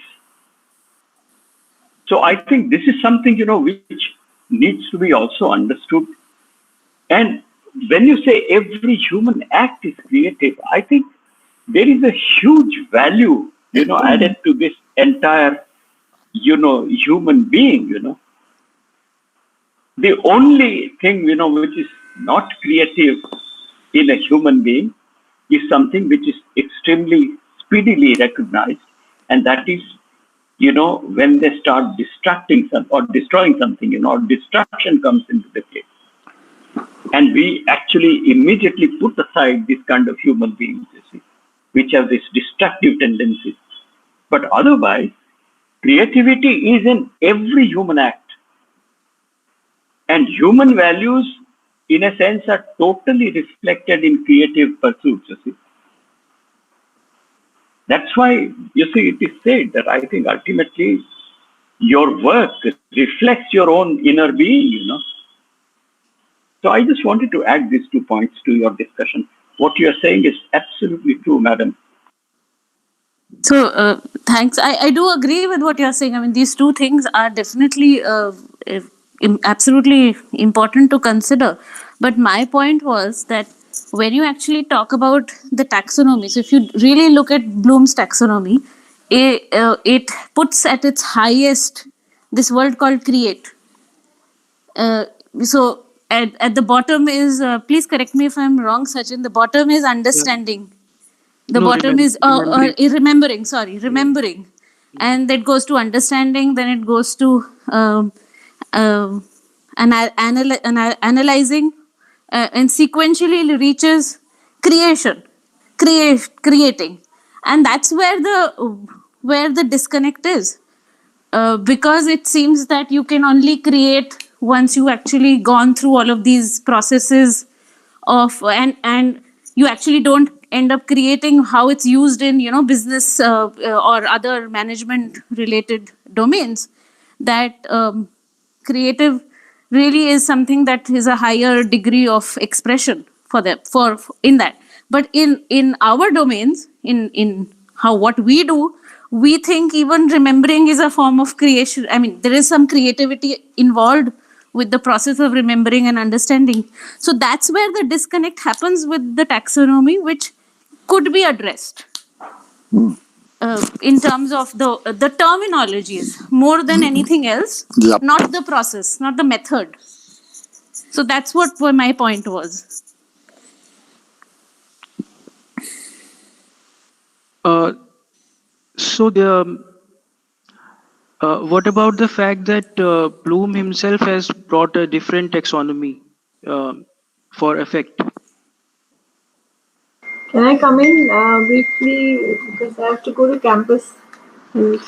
So I think this is something, which needs to be also understood. And when you say every human act is creative, I think there is a huge value, added to this entire, human being, The only thing, which is not creative in a human being is something which is extremely speedily recognized, and that is, when they start distracting some or destroying something, or distraction comes into the case. And we actually immediately put aside this kind of human beings, you see, which have this destructive tendencies. But otherwise, creativity is in every human act. And human values, in a sense, are totally reflected in creative pursuits, you see. That's why, you see, it is said that I think ultimately your work reflects your own inner being, So I just wanted to add these 2 points to your discussion. What you are saying is absolutely true, madam. So, thanks. I do agree with what you're saying. I mean, these two things are definitely absolutely important to consider. But my point was that when you actually talk about the taxonomy, so if you really look at Bloom's taxonomy, it puts at its highest this word called create. So at the bottom is, please correct me if I'm wrong, Sachin, the bottom is understanding. The No, bottom is remembering. remembering. And that goes to understanding, then it goes to analyzing, and sequentially reaches creating. And that's where the disconnect is. Because it seems that you can only create once you actually gone through all of these processes of, and you actually don't end up creating how it's used in business or other management related domains. That creative really is something that is a higher degree of expression for them for in that. But in our domains, in how what we do, we think even remembering is a form of creation. I mean, there is some creativity involved with the process of remembering and understanding. So that's where the disconnect happens with the taxonomy, which could be addressed in terms of the terminologies more than anything else. Yep. Not the process, not the method. So that's what my point was. So what about the fact that Bloom himself has brought a different taxonomy for effect? Can I come in briefly, because I have to go to campus? And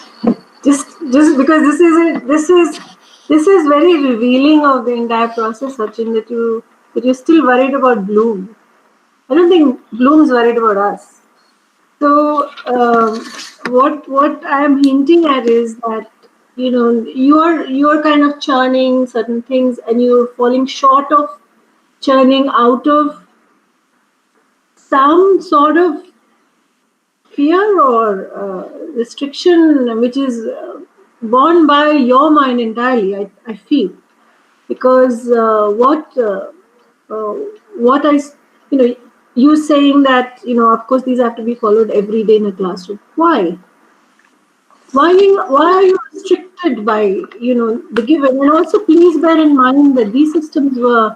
just because this is very revealing of the entire process, Sachin, that you're still worried about Bloom. I don't think Bloom's worried about us. So what I am hinting at is that you're kind of churning certain things and you're falling short of churning out of some sort of fear or restriction which is borne by your mind entirely, I feel. Because what you saying that, of course, these have to be followed every day in a classroom. Why? Why are you restricted by, the given? And also, please bear in mind that these systems were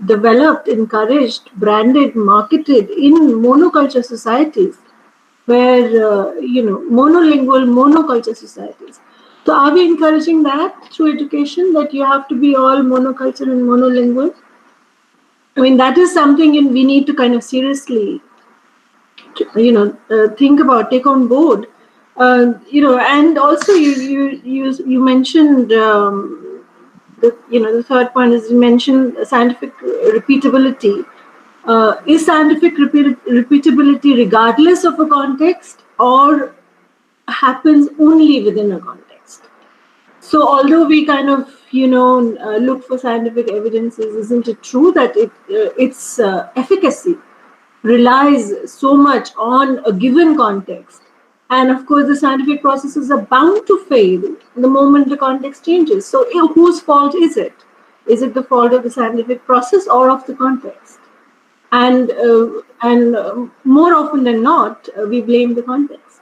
developed, encouraged, branded, marketed in monoculture societies, where, monolingual, monoculture societies. So are we encouraging that through education, that you have to be all monoculture and monolingual? I mean, that is something we need to kind of seriously, think about, take on board. And also you mentioned the third point is you mentioned scientific repeatability. Is scientific repeatability regardless of a context or happens only within a context? So although we kind of, look for scientific evidences, isn't it true that its efficacy relies so much on a given context? And of course, the scientific processes are bound to fail the moment the context changes. So whose fault is it? Is it the fault of the scientific process or of the context? And more often than not, we blame the context.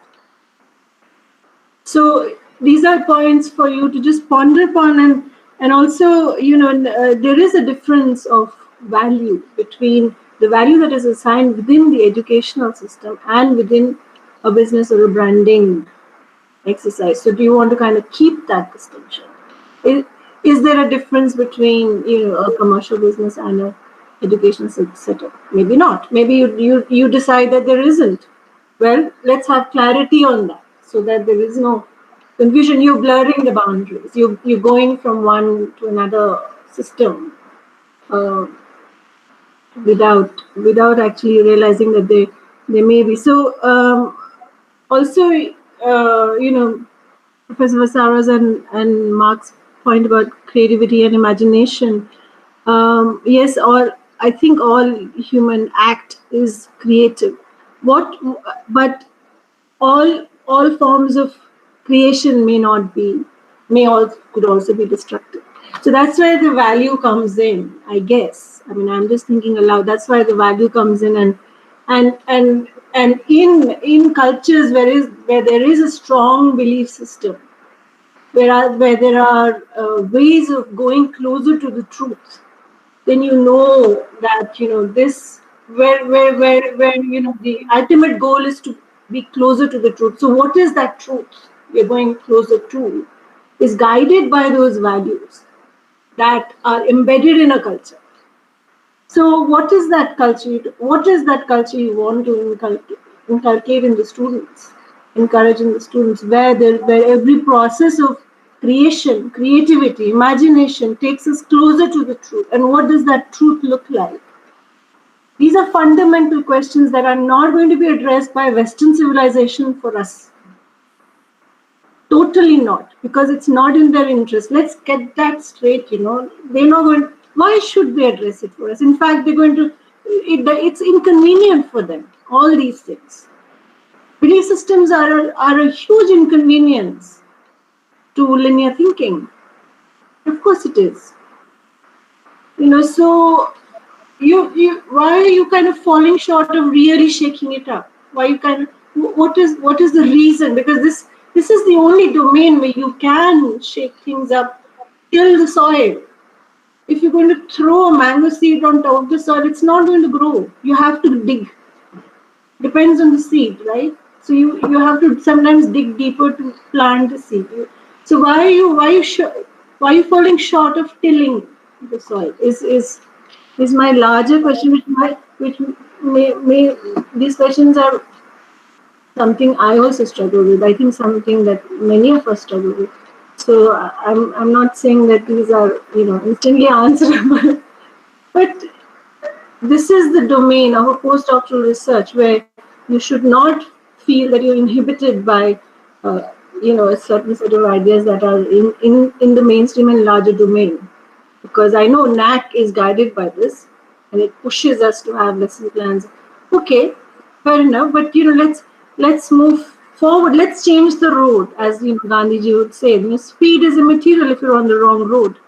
So these are points for you to just ponder upon, and also, there is a difference of value between the value that is assigned within the educational system and within a business or a branding exercise. So do you want to kind of keep that distinction? Is there a difference between a commercial business and a educational setup? Maybe not. Maybe you decide that there isn't. Well, let's have clarity on that so that there is no confusion. You're blurring the boundaries. You're going from one to another system without actually realizing that they may be. So also, Professor Vasara's and Mark's point about creativity and imagination. Yes, I think all human act is creative. But all forms of creation could also be destructive. So that's where the value comes in, I guess. I mean, I'm just thinking aloud. That's why the value comes in, and in cultures where there is a strong belief system, where there are ways of going closer to the truth, then you know that this where the ultimate goal is to be closer to the truth. So what is that truth we're going closer to is guided by those values that are embedded in a culture. So what is that culture? What is that culture you want to inculcate in the students, encourage in the students, where every process of creation, creativity, imagination takes us closer to the truth? And what does that truth look like? These are fundamental questions that are not going to be addressed by Western civilization for us. Totally not, because it's not in their interest. Let's get that straight. They're not going. Why should they address it for us? In fact, they're going to. It's inconvenient for them. All these things. Belief systems are a huge inconvenience to linear thinking. Of course, it is. So why are you kind of falling short of really shaking it up? Why you kind of what is the reason? Because this is the only domain where you can shake things up till the soil. If you're going to throw a mango seed on top of the soil, it's not going to grow. You have to dig. Depends on the seed, right? So you have to sometimes dig deeper to plant the seed. So why are you falling short of tilling the soil? Is my larger question, which may these questions are something I also struggle with. I think something that many of us struggle with. So I'm not saying that these are instantly answerable, but this is the domain of a postdoctoral research where you should not feel that you're inhibited by a certain set of ideas that are in the mainstream and larger domain. Because I know NAC is guided by this, and it pushes us to have lesson plans. Okay, fair enough, but let's move forward. Let's change the road, as Gandhiji would say. Speed is immaterial if you're on the wrong road.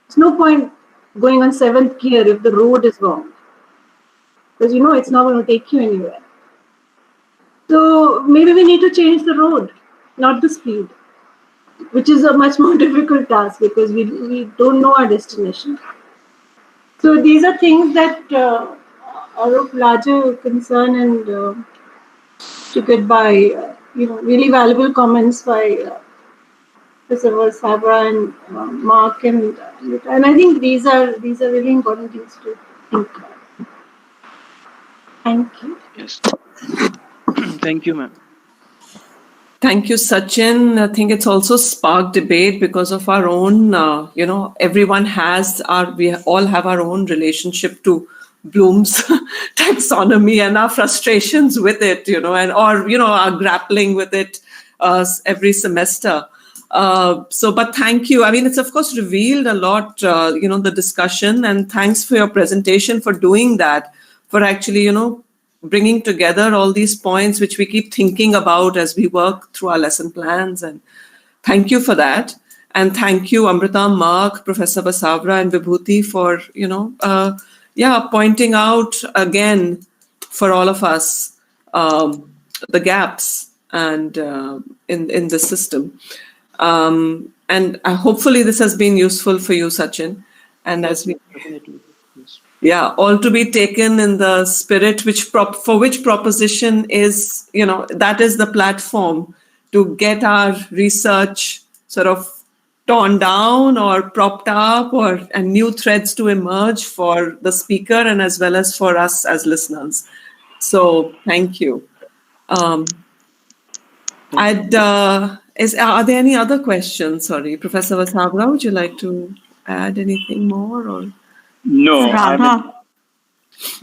There's no point going on 7th gear if the road is wrong, because it's not going to take you anywhere. So maybe we need to change the road, not the speed, which is a much more difficult task because we don't know our destination. So these are things that are of larger concern, and triggered by really valuable comments by Professor Sabra and Mark, and I think these are really important things to think about. Thank you. Yes. Thank you, ma'am. Thank you, Sachin. I think it's also sparked debate because of our own, everyone we all have our own relationship to Bloom's taxonomy and our frustrations with it, our grappling with it every semester. But thank you. I mean, it's of course revealed a lot, the discussion, and thanks for your presentation for doing that, for actually, bringing together all these points which we keep thinking about as we work through our lesson plans. And thank you for that. And thank you, Amrita, Mark, Professor Basavra, and Vibhuti for, pointing out again for all of us the gaps and in the system. And hopefully this has been useful for you, Sachin. And as we... Yeah, all to be taken in the spirit for which proposition is, that is the platform to get our research sort of torn down or propped up and new threads to emerge for the speaker and as well as for us as listeners. So thank you. Are there any other questions? Sorry, Professor Vasavra, would you like to add anything more or? No,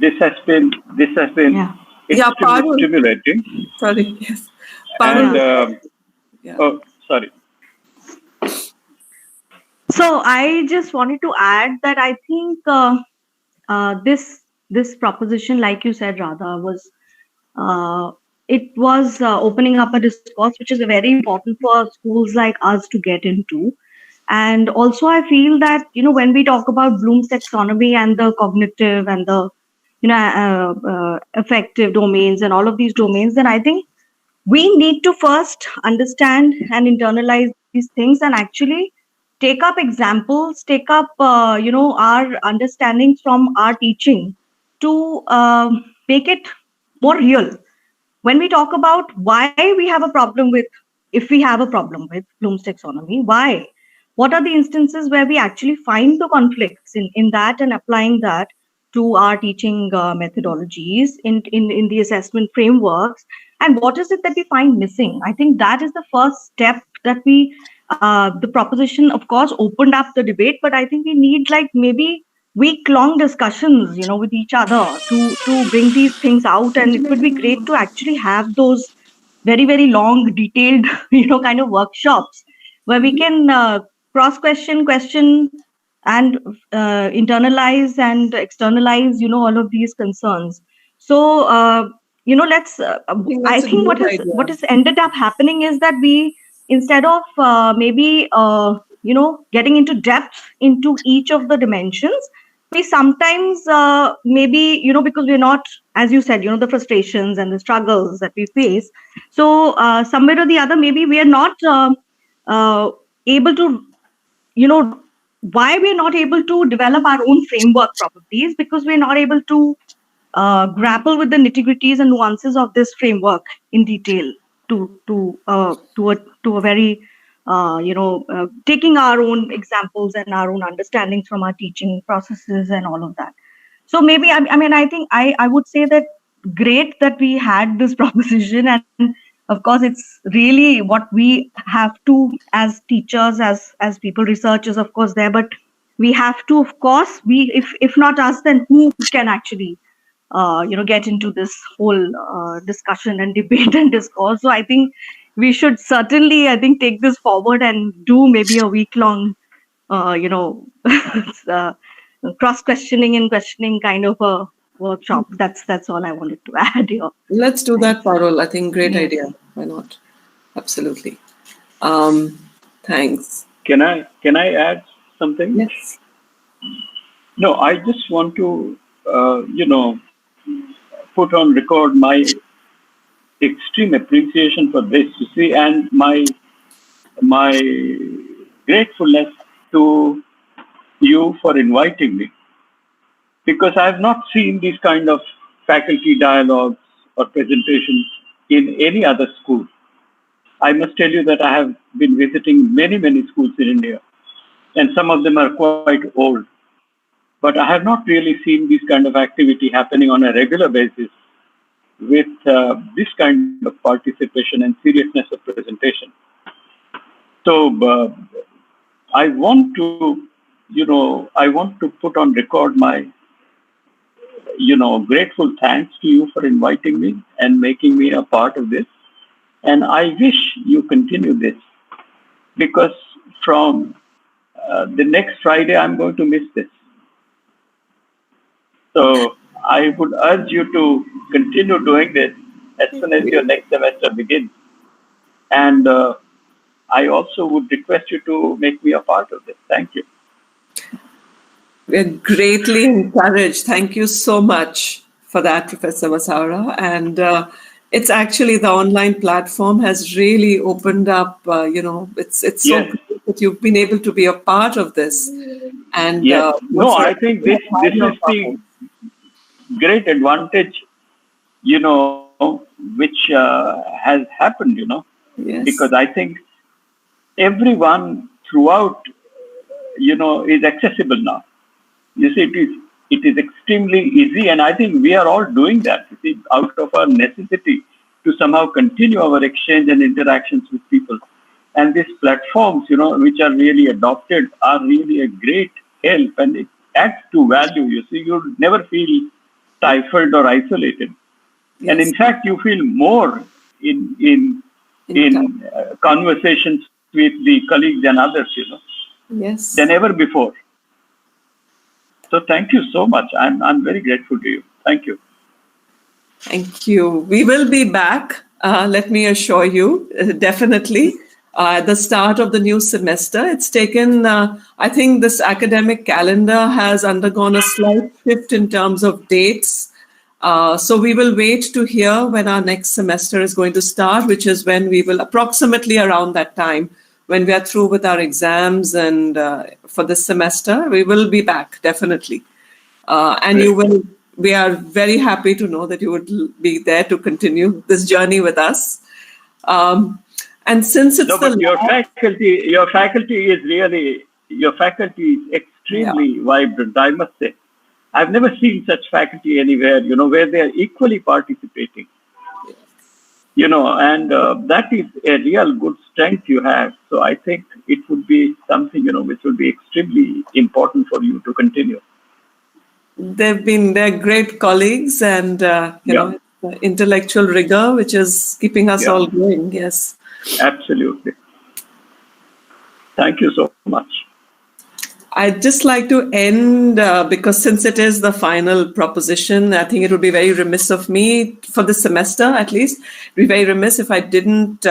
this has been extremely stimulating. Sorry, yes. And, oh, sorry. So I just wanted to add that I think this proposition, like you said, Radha, was opening up a discourse which is very important for schools like us to get into. And also, I feel that, when we talk about Bloom's taxonomy and the cognitive and the, affective domains and all of these domains, then I think we need to first understand and internalize these things and actually take up examples, take up, our understandings from our teaching to make it more real. When we talk about why we have a problem with, if we have a problem with Bloom's taxonomy, why? What are the instances where we actually find the conflicts in that and applying that to our teaching methodologies in the assessment frameworks? And what is it that we find missing? I think that is the first step that the proposition, of course, opened up the debate, but I think we need like maybe week-long discussions, with each other to bring these things out. And it would be great to actually have those very, very long, detailed, kind of workshops where we can question, and internalize and externalize, all of these concerns. So, let's. I think what has ended up happening is that we, instead of maybe getting into depth into each of the dimensions, we sometimes maybe because we're not, as you said, the frustrations and the struggles that we face. So somewhere or the other, maybe we are not able to, why we're not able to develop our own framework probably is because we're not able to grapple with the nitty-gritties and nuances of this framework in detail to a very taking our own examples and our own understandings from our teaching processes and all of that. So maybe I think I would say that great that we had this proposition, and of course it's really what we have to, as teachers, as people, researchers, of course, there, but we have to, of course, if not us, then who can actually get into this whole discussion and debate and discourse. So I think we should certainly, take this forward and do maybe a week-long, cross-questioning and questioning kind of a workshop. That's all I wanted to add here. Let's do that, Parul. I think great idea. Why not? Absolutely. Thanks. Can I add something? Yes. No, I just want to put on record my extreme appreciation for this, you see, and my gratefulness to you for inviting me, because I have not seen these kind of faculty dialogues or presentations in any other school. I must tell you that I have been visiting many schools in India, and some of them are quite old. But I have not really seen this kind of activity happening on a regular basis with this kind of participation and seriousness of presentation. So I want to, I want to put on record my, grateful thanks to you for inviting me and making me a part of this. And I wish you continue this, because from the next Friday, I'm going to miss this. So I would urge you to continue doing this as soon as your next semester begins. And I also would request you to make me a part of this. Thank you. We're greatly encouraged. Thank you so much for that, Professor Masaura. And it's actually, the online platform has really opened up, it's so great that you've been able to be a part of this. And no, I think this is the great advantage, which has happened, Yes. because I think everyone throughout, is accessible now. You see, it is extremely easy, and I think we are all doing that, you see, out of our necessity to somehow continue our exchange and interactions with people. And these platforms, which are really adopted, are really a great help, and it adds to value. You see, you never feel stifled or isolated. Yes. And in fact, you feel more in conversations with the colleagues and others, Yes. than ever before. So thank you so much. I'm very grateful to you. Thank you. Thank you. We will be back, let me assure you, definitely. At the start of the new semester, it's taken, I think this academic calendar has undergone a slight shift in terms of dates. So we will wait to hear when our next semester is going to start, which is when we will, approximately around that time, when we are through with our exams and for this semester, we will be back, definitely. And you will, we are very happy to know that you would be there to continue this journey with us. And since it's your faculty is extremely vibrant, I must say. I've never seen such faculty anywhere, where they are equally participating. And that is a real good strength you have. So I think it would be something, which would be extremely important for you to continue. They're great colleagues, and, intellectual rigor, which is keeping us all going. Yes. Absolutely. Thank you so much. I'd just like to end, because since it is the final proposition, I think it would be very remiss of me, for the semester at least, it would be very remiss if I didn't,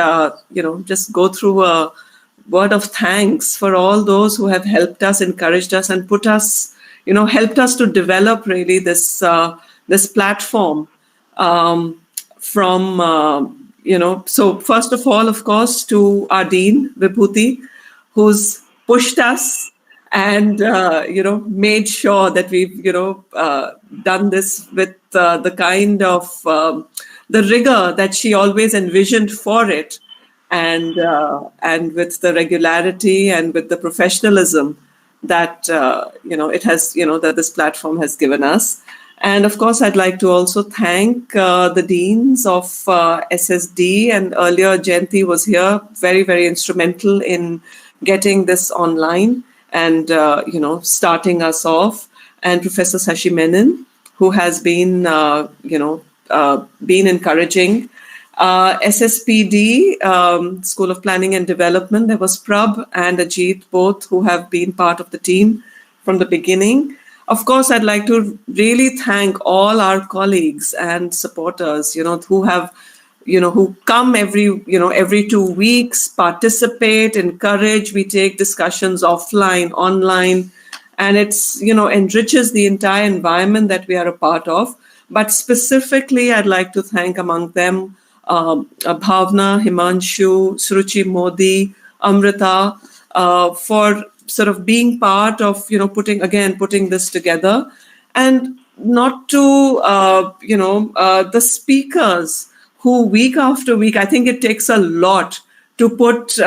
just go through a word of thanks for all those who have helped us, encouraged us, and put us, helped us to develop really this platform so first of all, of course, to our Dean, Vibhuti, who's pushed us and, made sure that we've, done this with the kind of the rigor that she always envisioned for it, and with the regularity and with the professionalism that, it has, that this platform has given us. And of course, I'd like to also thank the deans of SSD, and earlier Jayanti was here, very, very instrumental in getting this online and, starting us off. And Professor Sashi Menon, who has been, been encouraging. SSPD, School of Planning and Development, there was Prab and Ajit, both who have been part of the team from the beginning. Of course, I'd like to really thank all our colleagues and supporters, who have, who come every 2 weeks, participate, encourage. We take discussions offline, online, and it's, enriches the entire environment that we are a part of. But specifically, I'd like to thank among them Bhavna, Himanshu, Sruchi Modi, Amrita, for sort of being part of, putting this together. And not to, the speakers who week after week, I think it takes a lot to put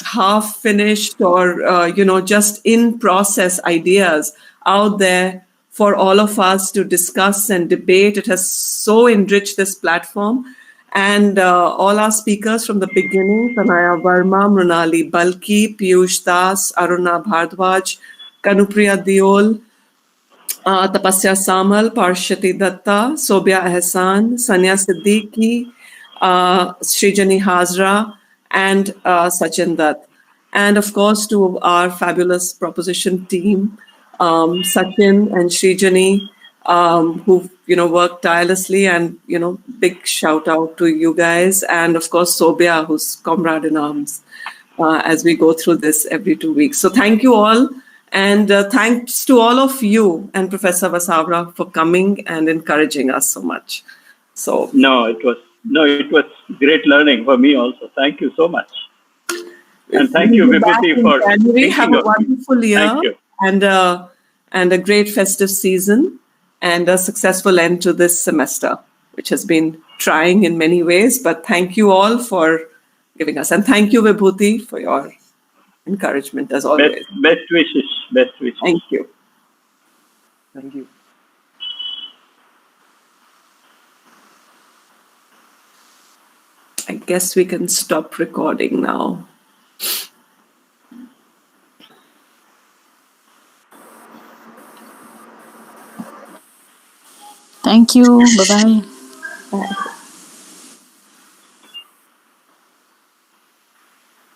half-finished or, just in-process ideas out there for all of us to discuss and debate. It has so enriched this platform. And all our speakers from the beginning, Tanaya Verma, Mrunali Balki, Piyush Das, Aruna Bhardwaj, Kanupriya Diol, Tapasya Samal, Parshati Datta, Sobia Ahsan, Sanya Siddiqui, Srijani Hazra, and Sachin Datt. And of course, to our fabulous proposition team, Sachin and Srijani, who've worked tirelessly, and big shout out to you guys, and of course Sobia, who's comrade in arms as we go through this every 2 weeks. So thank you all, and thanks to all of you and Professor Vasavra for coming and encouraging us so much. So it was great learning for me also. Thank you so much. And thank you, Vibhuti, for January. thinking Have a of me. wonderful year. Thank you. And a great festive season, and a successful end to this semester, which has been trying in many ways. But thank you all for giving us. And thank you, Vibhuti, for your encouragement as always. Best wishes. Best wishes. Thank you. Thank you. I guess we can stop recording now. Thank you. Bye-bye.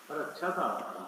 Bye.